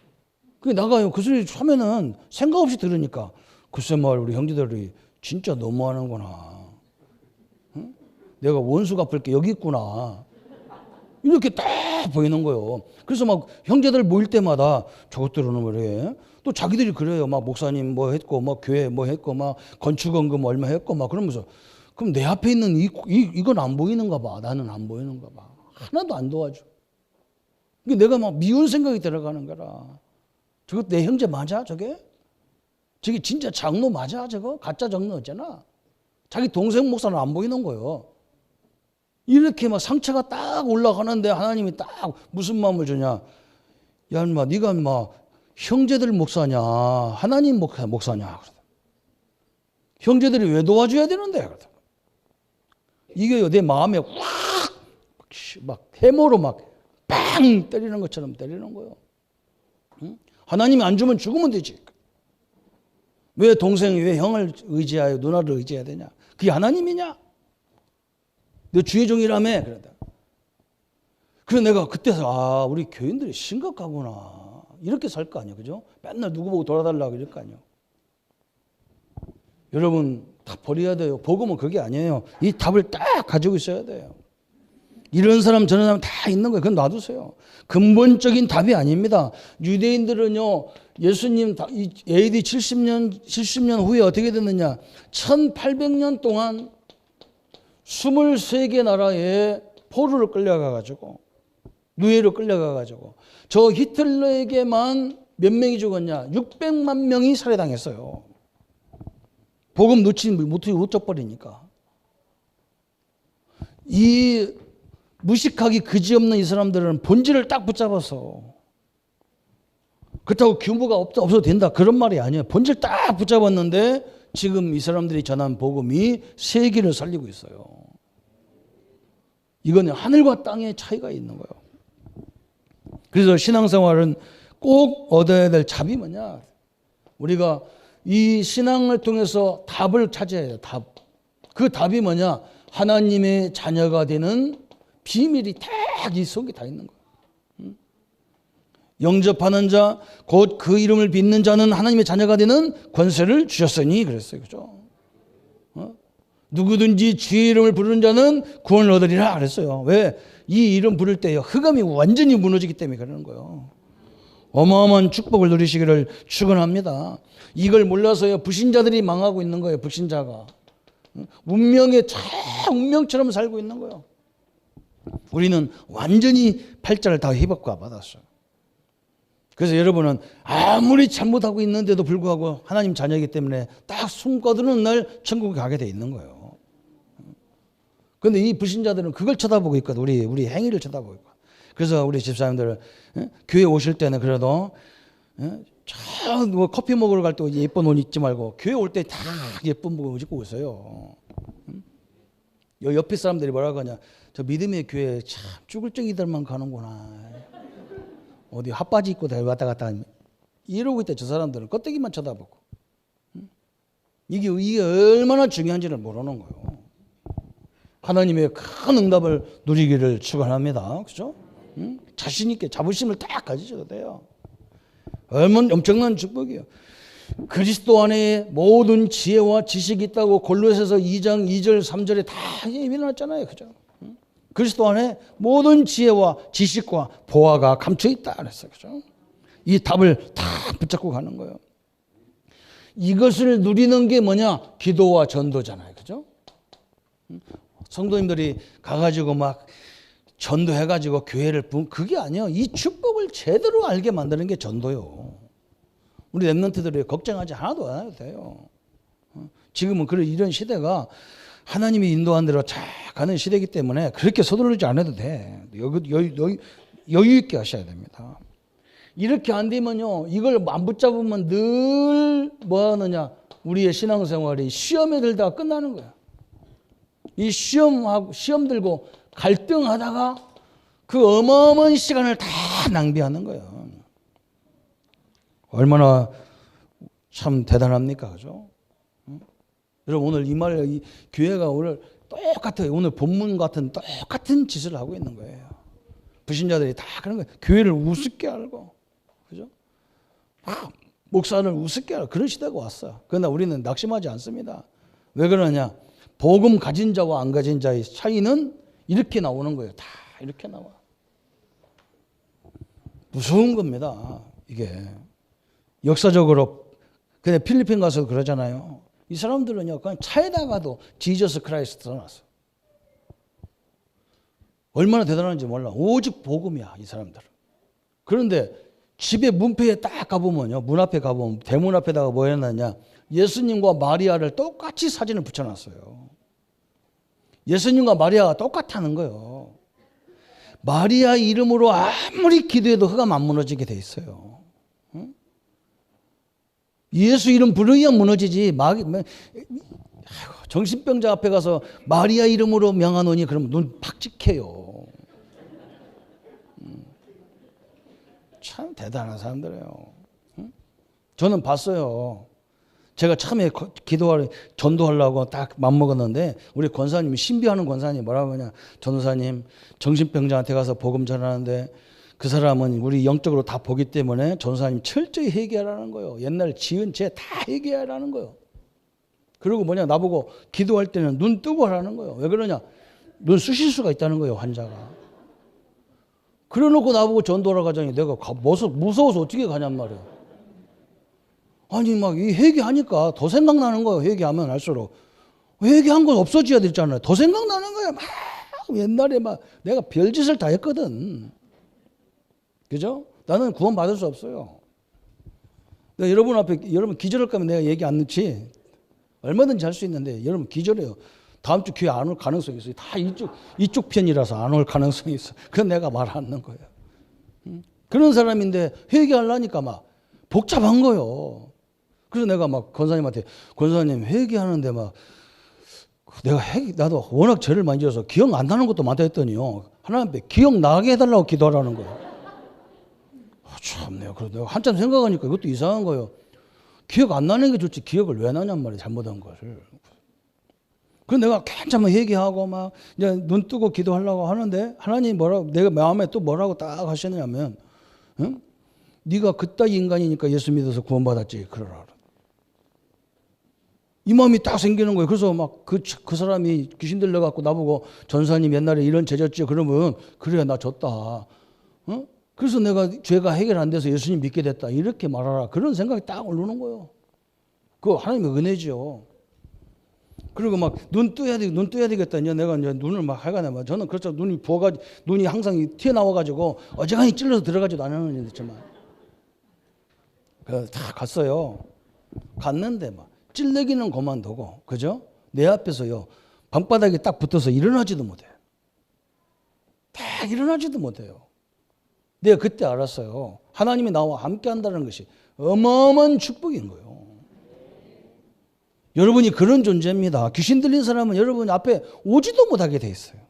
그게 나가요. 그 소리 하면은 생각 없이 들으니까, 글쎄 말 우리 형제들이 진짜 너무하는구나. 응? 내가 원수 갚을 게 여기 있구나. 이렇게 딱 보이는 거예요. 그래서 막 형제들 모일 때마다 저것들은 그래. 또 자기들이 그래요. 막 목사님 뭐 했고, 막 교회 뭐 했고, 막 건축원금 얼마 했고, 막 그러면서, 그럼 내 앞에 있는 이건 안 보이는가 봐. 나는 안 보이는가 봐. 하나도 안 도와줘. 내가 막 미운 생각이 들어가는 거라. 저거 내 형제 맞아? 저게? 저게 진짜 장로 맞아? 저거? 가짜 장로 있잖아. 자기 동생 목사는 안 보이는 거예요. 이렇게 막 상처가 딱 올라가는데 하나님이 딱 무슨 마음을 주냐. 야, 인마, 네가 막 형제들 목사냐, 하나님 목사냐. 형제들이 왜 도와줘야 되는데? 이게 내 마음에 확 막 해모로 막 빵 때리는 것처럼 때리는 거예요. 응? 하나님이 안 주면 죽으면 되지. 왜 동생이, 왜 형을 의지하여 누나를 의지해야 되냐? 그게 하나님이냐? 너 주의 종이라며. 그러다. 그래서 내가 그때서 우리 교인들이 심각하구나. 이렇게 살 거 아니야, 그죠? 맨날 누구 보고 돌아달라고 이럴 거 아니야. 여러분 다 버려야 돼요. 복음은 그게 아니에요. 이 답을 딱 가지고 있어야 돼요. 이런 사람 저런 사람 다 있는 거예요. 그건 놔두세요. 근본적인 답이 아닙니다. 유대인들은요, 예수님 AD 70년 후에 어떻게 됐느냐? 1800년 동안 23개 나라에 포로를 끌려가가지고, 노예로 끌려가가지고, 저 히틀러에게만 몇 명이 죽었냐? 600만 명이 살해당했어요. 복음 놓치지 못 져버리니까. 이 무식하기 그지없는 이 사람들은 본질을 딱 붙잡아서, 그렇다고 규모가 없어도 된다 그런 말이 아니에요. 본질 딱 붙잡았는데 지금 이 사람들이 전한 복음이 세계를 살리고 있어요. 이거는 하늘과 땅의 차이가 있는 거예요. 그래서 신앙생활은 꼭 얻어야 될 답이 뭐냐? 우리가 이 신앙을 통해서 답을 찾아야 해요. 답. 그 답이 뭐냐? 하나님의 자녀가 되는 비밀이 딱 이 속에 다 있는 거예요. 영접하는 자, 곧 그 이름을 믿는 자는 하나님의 자녀가 되는 권세를 주셨으니 그랬어요. 그죠? 누구든지 주의 이름을 부르는 자는 구원을 얻으리라 그랬어요. 왜? 이 이름 부를 때 흑암이 완전히 무너지기 때문에 그러는 거예요. 어마어마한 축복을 누리시기를 축원합니다. 이걸 몰라서요, 불신자들이 망하고 있는 거예요. 불신자가 운명처럼 살고 있는 거예요. 우리는 완전히 팔자를 다 회복과 받았어요. 그래서 여러분은 아무리 잘못하고 있는데도 불구하고 하나님 자녀이기 때문에 딱 숨 거두는 날 천국에 가게 돼 있는 거예요. 그런데 이 불신자들은 그걸 쳐다보고 있거든. 우리 행위를 쳐다보고 있고. 그래서 우리 집사님들 교회 오실 때는 그래도 뭐 커피 먹으러 갈 때 예쁜 옷 입지 말고 교회 올 때 다 예쁜 옷 입고 오세요. 옆에 사람들이 뭐라고 하냐? 저 믿음의 교회 참 쭈글쭈기들만 가는구나. 어디 핫바지 입고 왔다 갔다 이러고 있다. 저 사람들은 껍데기만 쳐다보고. 이게 얼마나 중요한지를 모르는 거예요. 하나님의 큰 응답을 누리기를 축원합니다. 그죠? 자신 있게 자부심을 딱 가지셔도 돼요. 얼마나 엄청난 축복이에요. 그리스도 안에 모든 지혜와 지식이 있다고 골로새서 2장 2절 3절에 다 예민해놨잖아요. 그죠? 그리스도 안에 모든 지혜와 지식과 보화가 감춰 있다 그랬어요. 그죠? 이 답을 다 붙잡고 가는 거예요. 이것을 누리는 게 뭐냐? 기도와 전도잖아요. 그죠? 성도님들이 가가지고 막 전도해가지고 교회를 그게 아니에요. 이 축복을 제대로 알게 만드는 게 전도요. 우리 랩런트들이 걱정하지 하나도 안 해도 돼요. 지금은 이런 시대가 하나님이 인도한 대로 잘 가는 시대이기 때문에 그렇게 서두르지 않아도 돼. 여유 있게 하셔야 됩니다. 이렇게 안 되면요, 이걸 안 붙잡으면 늘 뭐 하느냐? 우리의 신앙생활이 시험에 들다가 끝나는 거야. 이 시험 들고 갈등하다가 그 어마어마한 시간을 다 낭비하는 거예요. 얼마나 참 대단합니까? 그죠? 여러분 오늘 이 교회가 오늘 똑같아요. 오늘 본문 같은 똑같은 짓을 하고 있는 거예요. 불신자들이 다 그런 거예요. 교회를 우습게 알고, 그죠? 목사를 우습게 알고 그런 시대가 왔어. 그러나 우리는 낙심하지 않습니다. 왜 그러냐? 복음 가진 자와 안 가진 자의 차이는 이렇게 나오는 거예요. 다 이렇게 나와. 무서운 겁니다. 이게 역사적으로. 근데 필리핀 가서 그러잖아요. 이 사람들은요, 그냥 차에다가도 지저스 크라이스트 써놨어. 얼마나 대단한지 몰라. 오직 복음이야, 이 사람들은. 그런데 집에 문패에 딱 가보면요, 문 앞에 가보면 대문 앞에다가 뭐 해놨냐? 예수님과 마리아를 똑같이 사진을 붙여놨어요. 예수님과 마리아가 똑같다는 거예요. 마리아 이름으로 아무리 기도해도 흑암 안 무너지게 돼 있어요. 응? 예수 이름 부르면 무너지지. 정신병자 앞에 가서 마리아 이름으로 명하노니 그러면 눈 팍 찍혀요. 참 대단한 사람들이에요. 응? 저는 봤어요. 제가 처음에 전도하려고 딱 맘먹었는데 우리 권사님이 신비하는 권사님이 뭐라고 하냐. 전도사님 정신병자한테 가서 복음 전하는데 그 사람은 우리 영적으로 다 보기 때문에 전도사님 철저히 회개하라는 거예요. 옛날 지은 죄 다 회개하라는 거예요. 그리고 뭐냐, 나보고 기도할 때는 눈 뜨고 하라는 거예요. 왜 그러냐, 눈 쑤실 수가 있다는 거예요, 환자가. 그래놓고 나보고 전도하러 가자니 내가 무서워서 어떻게 가냔 말이에요. 아니 막 이 회개하니까 더 생각나는 거예요. 회개하면 할수록 회개한 건 없어져야 되잖아요. 더 생각나는 거예요. 막 옛날에 막 내가 별짓을 다 했거든. 그죠? 나는 구원 받을 수 없어요. 내가 여러분 앞에 여러분 기절할 거면 내가 얘기 안 넣지. 얼마든지 할 수 있는데 여러분 기절해요. 다음 주 교회 안 올 가능성이 있어요. 다 이쪽 편이라서 안 올 가능성이 있어. 그건 내가 말 안 넣는 거예요. 그런 사람인데 회개하려니까 막 복잡한 거예요. 그래서 내가 막 권사님한테, 권사님 회개하는데 막 나도 워낙 죄를 많이 지어서 기억 안 나는 것도 많다 했더니요, 하나님 기억나게 해달라고 기도하라는 거예요. 참네요. 그래서 내가 한참 생각하니까 이것도 이상한 거예요. 기억 안 나는 게 좋지 기억을 왜 나냔 말이에요. 잘못한 것을. 그래서 내가 괜찮아 회개하고 막 이제 눈 뜨고 기도하려고 하는데 하나님이 내가 마음에 또 뭐라고 딱 하시냐면, 응? 네가 그따위 인간이니까 예수 믿어서 구원받았지 그러라. 이 마음이 딱 생기는 거예요. 그래서 막 그 사람이 귀신 들려갖고 나보고 전사님 옛날에 이런 죄졌지 그러면 그래 나 졌다. 어? 그래서 내가 죄가 해결 안 돼서 예수님 믿게 됐다. 이렇게 말하라. 그런 생각이 딱 오르는 거예요. 그거 하나님의 은혜죠. 그리고 막 눈 떠야 되겠다. 이제 내가 이제 눈을 막 하여간에 막 저는 그렇죠. 눈이 항상 튀어나와가지고 어지간히 찔러서 들어가지도 않았는데 있지만. 다 갔어요. 갔는데 막 찔레기는 그만두고, 그죠? 내 앞에서요, 방바닥에 딱 붙어서 일어나지도 못해요. 딱 일어나지도 못해요. 내가 그때 알았어요. 하나님이 나와 함께 한다는 것이 어마어마한 축복인 거예요. 여러분이 그런 존재입니다. 귀신 들린 사람은 여러분 앞에 오지도 못하게 돼 있어요.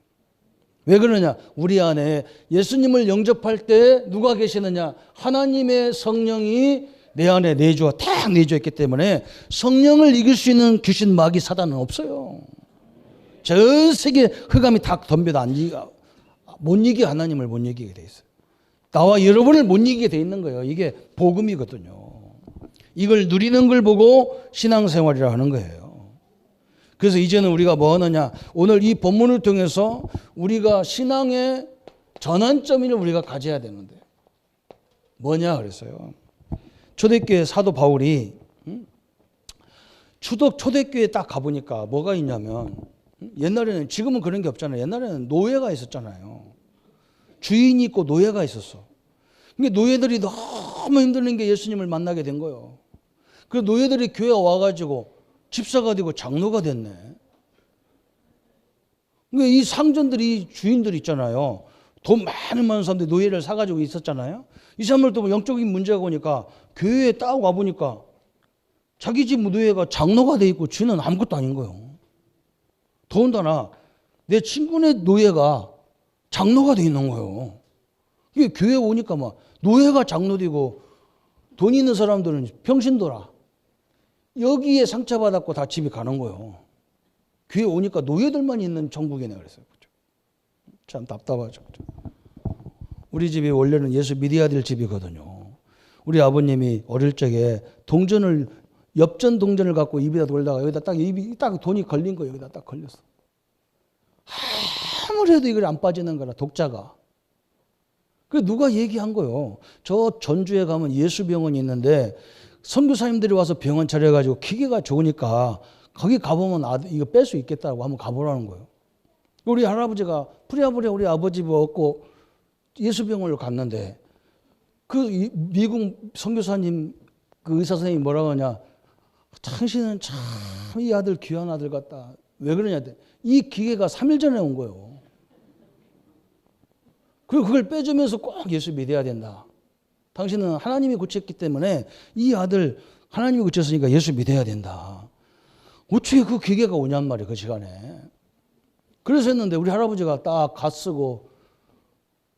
왜 그러냐? 우리 안에 예수님을 영접할 때 누가 계시느냐? 하나님의 성령이 내 안에 딱 내주었기 때문에 성령을 이길 수 있는 귀신, 마귀, 사단은 없어요. 전 세계 흑암이 다 덤벼도 못 이기게 하나님을 못 이기게 돼 있어요. 나와 여러분을 못 이기게 돼 있는 거예요. 이게 복음이거든요. 이걸 누리는 걸 보고 신앙생활이라 하는 거예요. 그래서 이제는 우리가 뭐 하느냐? 오늘 이 본문을 통해서 우리가 신앙의 전환점을 우리가 가져야 되는데 뭐냐 그랬어요. 초대교회 사도 바울이 초대교회에 딱 가보니까 뭐가 있냐면, 옛날에는, 지금은 그런 게 없잖아요. 옛날에는 노예가 있었잖아요. 주인이 있고 노예가 있었어. 근데 노예들이 너무 힘드는 게 예수님을 만나게 된 거예요. 그래서 노예들이 교회에 와가지고 집사가 되고 장로가 됐네. 그러니까 이 상전들이, 주인들 있잖아요. 돈 많은 사람들이 노예를 사가지고 있었잖아요. 이 사람들도 영적인 문제가 오니까 교회에 딱 와보니까 자기 집 노예가 장로가 돼 있고 쥐는 아무것도 아닌 거예요. 더군다나 내 친구네 노예가 장로가 돼 있는 거예요. 이게 교회 오니까 막 노예가 장로 되고 돈 있는 사람들은 병신 돌아. 여기에 상처받았고 다 집에 가는 거예요. 교회 오니까 노예들만 있는 천국이네 그랬어요. 참 답답하죠. 우리 집이 원래는 예수 믿어야 될 집이거든요. 우리 아버님이 어릴 적에 엽전 동전을 갖고 입에다 돌다가 여기다 딱 입이 딱 돈이 걸린 거예요. 여기다 딱 걸렸어. 아무래도 이걸 안 빠지는 거라 독자가. 그래서 누가 얘기한 거예요. 저 전주에 가면 예수병원이 있는데 선교사님들이 와서 병원 차려가지고 기계가 좋으니까 거기 가보면 이거 뺄 수 있겠다고 한번 가보라는 거예요. 우리 할아버지가 부랴부랴 우리 아버지 얻고 예수병원을 갔는데 그 미국 선교사님 그 의사 선생님이 뭐라고 하냐. 당신은 참 이 아들 귀한 아들 같다. 왜 그러냐. 이 기계가 3일 전에 온 거예요. 그리고 그걸 빼주면서 꼭 예수 믿어야 된다. 당신은 하나님이 고쳤기 때문에 이 아들 하나님이 고쳤으니까 예수 믿어야 된다. 어떻게 그 기계가 오냔 말이에요. 그 시간에. 그래서 했는데 우리 할아버지가 딱 갓 쓰고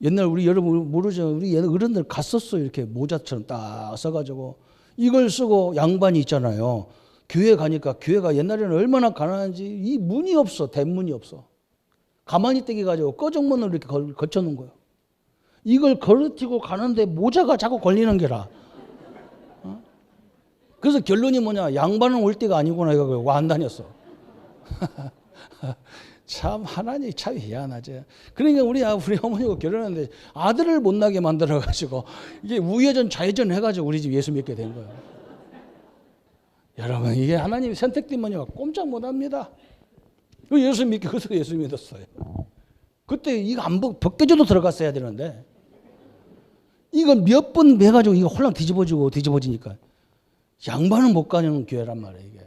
옛날 우리 여러분 모르죠. 우리 어른들 갓 썼어요. 이렇게 모자처럼 딱 써가지고 이걸 쓰고 양반이 있잖아요. 교회 가니까 교회가 옛날에는 얼마나 가난한지 이 문이 없어. 대문이 없어. 가만히 떼기 가지고 꺼정문으로 이렇게 걸쳐놓은 거예요. 이걸 걸어티고 가는데 모자가 자꾸 걸리는 게라. 그래서 결론이 뭐냐. 양반은 올 때가 아니구나. 이거 안 다녔어. 참 하나님이 참 희한하죠. 그러니까 우리 어머니가 결혼했는데 아들을 못 나게 만들어가지고 이게 우회전 좌회전 해가지고 우리 집 예수 믿게 된 거예요. 여러분 이게 하나님이 선택되면요 꼼짝 못합니다. 예수 믿게 그래서 예수 믿었어요. 그때 이거 안 벗겨져도 들어갔어야 되는데 이거 몇 번 매가지고 이거 홀랑 뒤집어지니까 양반은 못 가는 교회란 말이에요 이게.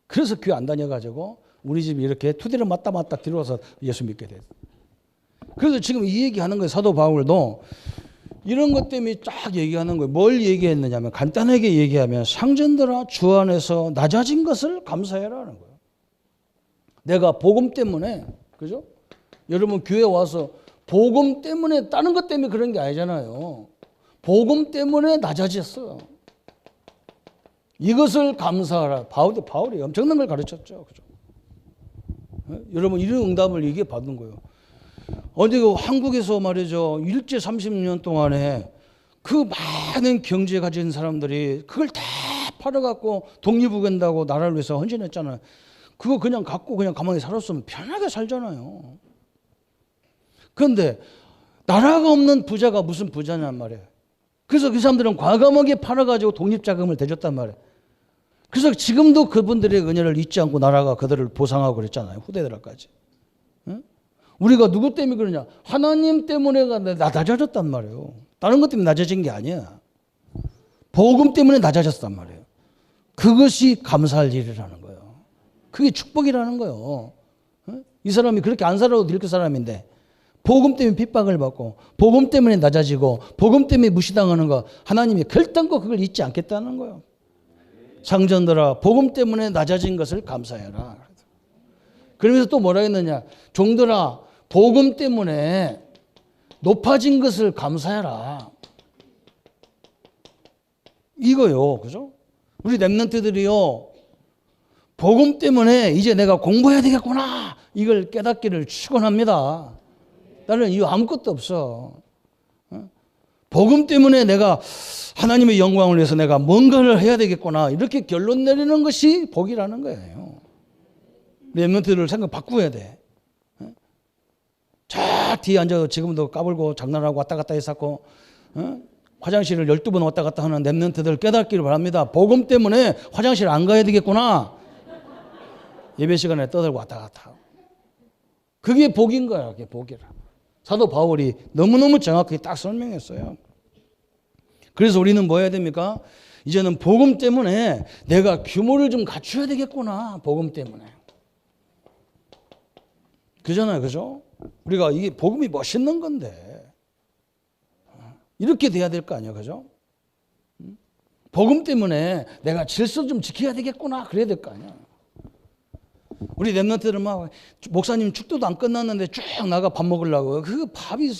그래서 교회 안 다녀가지고 우리 집이 이렇게 투대를 맞다 들어와서 예수 믿게 됐어요. 그래서 지금 이 얘기하는 거예요. 사도 바울도 이런 것 때문에 쫙 얘기하는 거예요. 뭘 얘기했느냐면 간단하게 얘기하면 상전들아 주 안에서 낮아진 것을 감사해라는 거예요. 내가 복음 때문에 그죠? 여러분 교회 와서 복음 때문에 다른 것 때문에 그런 게 아니잖아요. 복음 때문에 낮아졌어요. 이것을 감사하라. 바울이 엄청난 걸 가르쳤죠. 그죠? 여러분 이런 응답을 이게 받는 거예요. 어디 한국에서 말이죠. 일제 30년 동안에 그 많은 경제 가진 사람들이 그걸 다 팔아갖고 독립운동한다고 나라를 위해서 헌신했잖아요. 그거 그냥 갖고 그냥 가만히 살았으면 편하게 살잖아요. 그런데 나라가 없는 부자가 무슨 부자냔 말이에요. 그래서 그 사람들은 과감하게 팔아가지고 독립자금을 대줬단 말이에요. 그래서 지금도 그분들의 은혜를 잊지 않고 나라가 그들을 보상하고 그랬잖아요. 후대들까지. 응? 우리가 누구 때문에 그러냐? 하나님 때문에 낮아졌단 말이에요. 다른 것 때문에 낮아진 게 아니야. 복음 때문에 낮아졌단 말이에요. 그것이 감사할 일이라는 거예요. 그게 축복이라는 거예요. 응? 이 사람이 그렇게 안 살아도 될 그 사람인데 복음 때문에 핍박을 받고 복음 때문에 낮아지고 복음 때문에 무시당하는 거 하나님이 결단코 그걸 잊지 않겠다는 거예요. 상전들아 복음 때문에 낮아진 것을 감사해라. 그러면서 또 뭐라 했느냐. 종들아 복음 때문에 높아진 것을 감사해라. 이거요. 그죠? 우리 렘넌트들이요. 복음 때문에 이제 내가 공부해야 되겠구나. 이걸 깨닫기를 축원합니다. 다른 이유 아무것도 없어. 복음 때문에 내가 하나님의 영광을 위해서 내가 뭔가를 해야 되겠구나. 이렇게 결론 내리는 것이 복이라는 거예요. 렘넌트들 생각 바꾸어야 돼. 저 뒤에 앉아서 지금도 까불고 장난하고 왔다 갔다 했었고 화장실을 12번 왔다 갔다 하는 렘넌트들 깨닫기를 바랍니다. 복음 때문에 화장실 안 가야 되겠구나. 예배 시간에 떠들고 왔다 갔다. 그게 복인 거야. 그게 복이라. 사도 바울이 너무너무 정확하게 딱 설명했어요. 그래서 우리는 뭐 해야 됩니까? 이제는 복음 때문에 내가 규모를 좀 갖춰야 되겠구나. 복음 때문에. 그잖아요. 그죠? 우리가 이게 복음이 멋있는 건데 이렇게 돼야 될 거 아니야. 그죠? 복음 때문에 내가 질서 좀 지켜야 되겠구나. 그래야 될 거 아니야. 우리 렘넌트들은 막 목사님 축도도 안 끝났는데 쭉 나가 밥 먹으려고. 그 밥이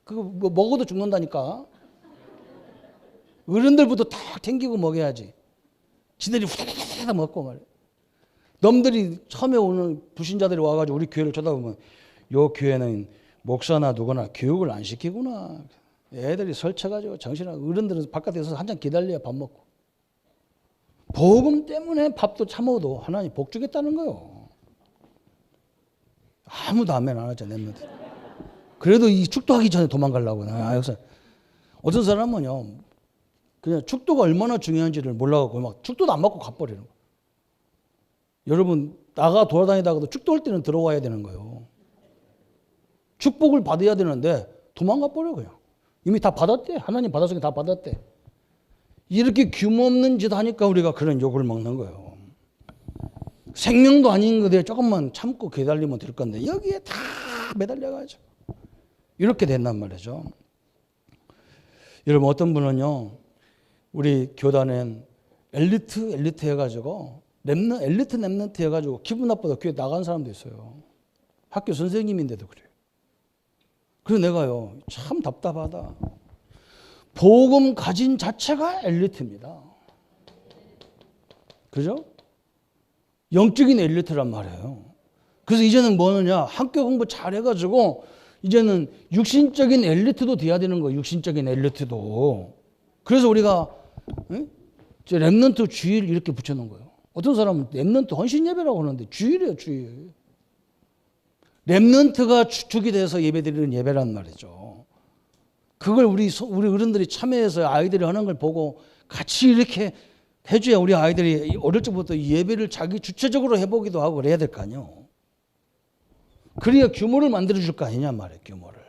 그거 먹어도 죽는다니까. 어른들부터 다 챙기고 먹여야지. 지들이 후다닥 먹고 말이야. 놈들이 처음에 오는 불신자들이 와가지고 우리 교회를 쳐다보면 요 교회는 목사나 누구나 교육을 안 시키구나. 애들이 설쳐가지고 정신을 어른들은 바깥에서 한참 기다려야 밥 먹고. 복음 때문에 밥도 참아도 하나님 복 주겠다는 거요. 아무도 아멘 안 하죠. 냈는데. 그래도 이 축도하기 전에 도망가려고. 어떤 사람은요, 그냥 축도가 얼마나 중요한지를 몰라갖고 막 축도도 안 받고 가버리는 거예요. 여러분, 나가 돌아다니다가도 축도할 때는 들어와야 되는 거예요. 축복을 받아야 되는데 도망가 버려 그냥. 이미 다 받았대. 하나님 받았으니 다 받았대. 이렇게 규모 없는 짓 하니까 우리가 그런 욕을 먹는 거예요. 생명도 아닌 것에 조금만 참고 기다리면 될 건데 여기에 다 매달려가지고 이렇게 된단 말이죠. 여러분, 어떤 분은요, 우리 교단엔 엘리트 해가지고 랩런트 해가지고 기분 나빠서 교회 나간 사람도 있어요. 학교 선생님인데도 그래요. 그래서 내가요, 참 답답하다. 복음 가진 자체가 엘리트입니다. 그죠? 영적인 엘리트란 말이에요. 그래서 이제는 뭐느냐, 학교 공부 잘해가지고 이제는 육신적인 엘리트도 돼야 되는 거예요. 육신적인 엘리트도. 그래서 우리가 랩런트 주일 이렇게 붙여놓은 거예요. 어떤 사람은 랩런트 헌신 예배라고 하는데 주일이에요, 주일. 랩런트가 주축이 돼서 예배드리는 예배란 말이죠. 그걸 우리 어른들이 참여해서 아이들이 하는 걸 보고 같이 이렇게 해줘야 우리 아이들이 어릴 적부터 예배를 자기 주체적으로 해보기도 하고 그래야 될 거 아니에요. 그래야 규모를 만들어줄 거 아니냐 말이에요, 규모를.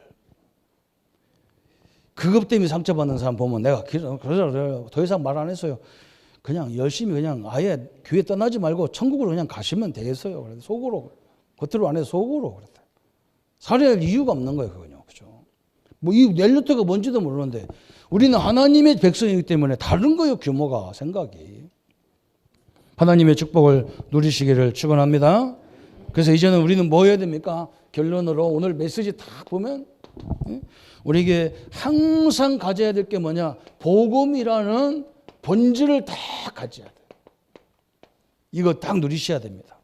그것 때문에 상처받는 사람 보면 내가 그래서 더 이상 말 안 했어요. 그냥 열심히 그냥 아예 교회 떠나지 말고 천국으로 그냥 가시면 되겠어요. 그래서 속으로, 겉으로 안 해서 속으로 그랬다. 살아야 할 이유가 없는 거예요, 그거요. 그죠? 뭐 이 렐루트가 뭔지도 모르는데 우리는 하나님의 백성이기 때문에 다른 거예요, 규모가, 생각이. 하나님의 축복을 누리시기를 축원합니다. 그래서 이제는 우리는 뭐 해야 됩니까? 결론으로 오늘 메시지 딱 보면 우리에게 항상 가져야 될 게 뭐냐? 복음이라는 본질을 다 가져야 돼요. 이거 딱 누리셔야 됩니다.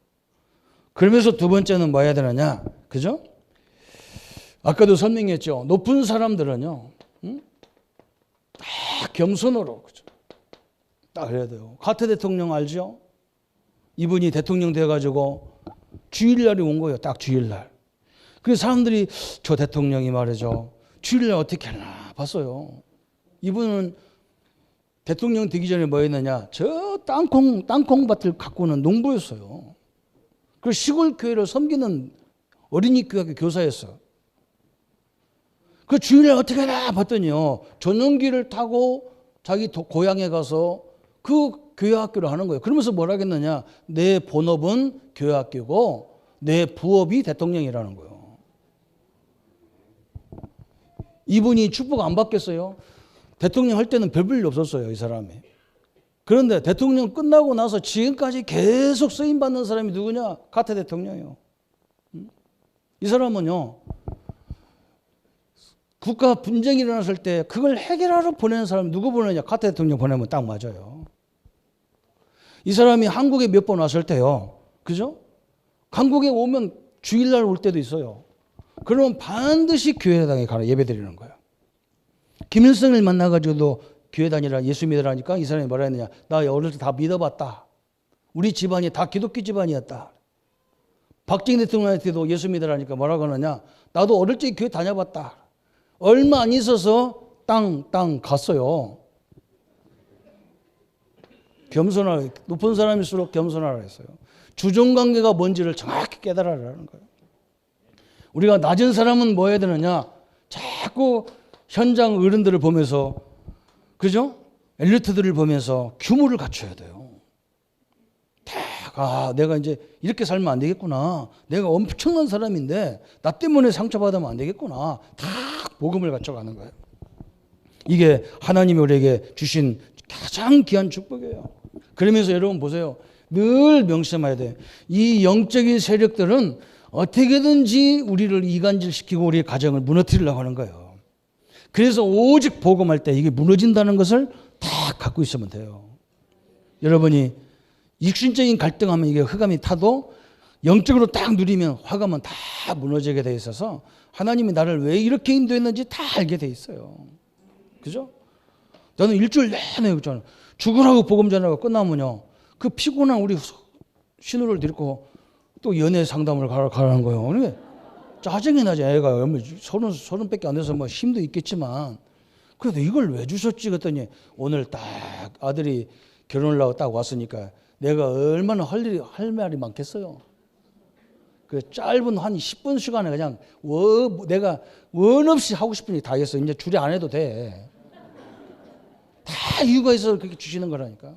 그러면서 두 번째는 뭐 해야 되느냐? 그죠? 아까도 설명했죠. 높은 사람들은요, 딱 겸손으로, 그죠? 딱 해야 돼요. 카트 대통령 알죠? 이분이 대통령 돼가지고 주일날이 온 거예요. 딱 주일날. 그래서 사람들이 저 대통령이 말이죠, 주일날 어떻게 하나 봤어요. 이분은 대통령 되기 전에 뭐 했느냐, 저 땅콩밭을 가꾸는 농부였어요. 그리고 시골 교회를 섬기는 어린이 교회 교사였어요. 그 주일날 어떻게 하나 봤더니요, 전용기를 타고 자기 고향에 가서 그 교회 학교를 하는 거예요. 그러면서 뭐라 했느냐, 내 본업은 교회 학교고 내 부업이 대통령이라는 거예요. 이분이 축복 안 받겠어요? 대통령 할 때는 별 볼 일 없었어요, 이 사람이. 그런데 대통령 끝나고 나서 지금까지 계속 쓰임 받는 사람이 누구냐? 카트 대통령이에요. 이 사람은요, 국가 분쟁이 일어났을 때 그걸 해결하러 보내는 사람 누구 보내냐? 카트 대통령 보내면 딱 맞아요. 이 사람이 한국에 몇 번 왔을 때요, 그죠? 한국에 오면 주일날 올 때도 있어요. 그러면 반드시 교회당에 가서 예배 드리는 거예요. 김일성을 만나가지고도 교회 다니라, 예수 믿으라니까 이 사람이 뭐라 했느냐, 나 어릴 때 다 믿어봤다. 우리 집안이 다 기독교 집안이었다. 박정희 대통령한테도 예수 믿으라니까 뭐라고 하느냐, 나도 어릴 때 교회 다녀봤다. 얼마 안 있어서 땅 갔어요. 겸손하라. 높은 사람일수록 겸손하라 했어요. 주종관계가 뭔지를 정확히 깨달으라는 거예요. 우리가 낮은 사람은 뭐 해야 되느냐, 자꾸 현장 어른들을 보면서, 그죠? 엘리트들을 보면서 규모를 갖춰야 돼요. 내가 이제 이렇게 살면 안 되겠구나. 내가 엄청난 사람인데 나 때문에 상처받으면 안 되겠구나. 다 복음을 갖춰가는 거예요. 이게 하나님이 우리에게 주신 가장 귀한 축복이에요. 그러면서 여러분 보세요. 늘 명심해야 돼요. 이 영적인 세력들은 어떻게든지 우리를 이간질시키고 우리의 가정을 무너뜨리려고 하는 거예요. 그래서 오직 복음할 때 이게 무너진다는 것을 다 갖고 있으면 돼요. 여러분이 육신적인 갈등하면 이게 흑암이 타도 영적으로 딱 누리면 화감은 다 무너지게 돼 있어서 하나님이 나를 왜 이렇게 인도했는지 다 알게 돼 있어요. 그죠? 저는 일주일 내내 그잖아요. 죽으라고 복음 전하고 끝나면요. 그 피곤한 우리 신우를 데리고 또 연애 상담을 가라는 거예요. 그러니까 짜증이 나지. 애가 30밖에 안 돼서 뭐 힘도 있겠지만 그래도 이걸 왜 주셨지 그랬더니 오늘 딱 아들이 결혼을 하고 딱 왔으니까 내가 얼마나 할 말이 많겠어요. 그 짧은 한 10분 시간에 그냥 내가 원 없이 하고 싶은 얘기 다 했어. 이제 줄이 안 해도 돼. 다 이유가 있어서 그렇게 주시는 거라니까.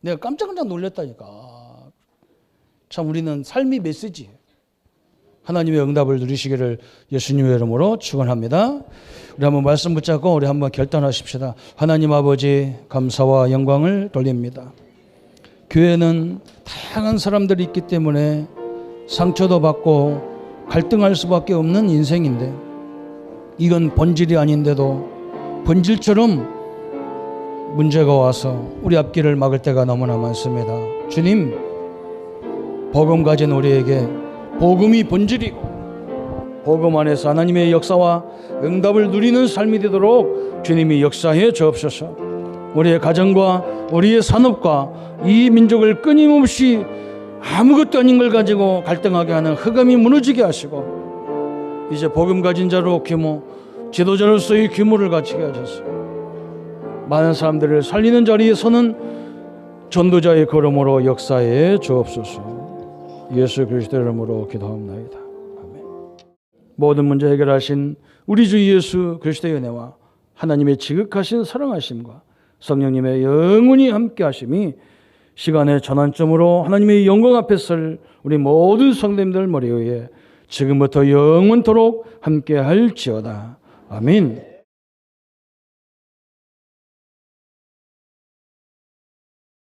내가 깜짝깜짝 놀랐다니까. 참 우리는 삶이 메시지예요. 하나님의 응답을 누리시기를 예수님의 이름으로 축원합니다. 우리 한번 말씀 붙잡고 우리 한번 결단하십시다. 하나님 아버지 감사와 영광을 돌립니다. 교회는 다양한 사람들이 있기 때문에 상처도 받고 갈등할 수밖에 없는 인생인데 이건 본질이 아닌데도 본질처럼 문제가 와서 우리 앞길을 막을 때가 너무나 많습니다. 주님, 복음 가진 우리에게 복음이 본질이고 복음 안에서 하나님의 역사와 응답을 누리는 삶이 되도록 주님이 역사해 주옵소서. 우리의 가정과 우리의 산업과 이 민족을 끊임없이 아무것도 아닌 걸 가지고 갈등하게 하는 흑암이 무너지게 하시고 이제 복음 가진 자로 규모, 지도자로서의 규모를 갖추게 하셨어요. 많은 사람들을 살리는 자리에 서는 전도자의 걸음으로 역사해 주옵소서. 예수 그리스도의 이름으로 기도합니다. 아멘. 모든 문제 해결하신 우리 주 예수 그리스도의 은혜와 하나님의 지극하신 사랑하심과 성령님의 영원히 함께 하심이 시간의 전환점으로 하나님의 영광 앞에 설 우리 모든 성도님들 머리 위에 지금부터 영원토록 함께 할지어다. 아멘.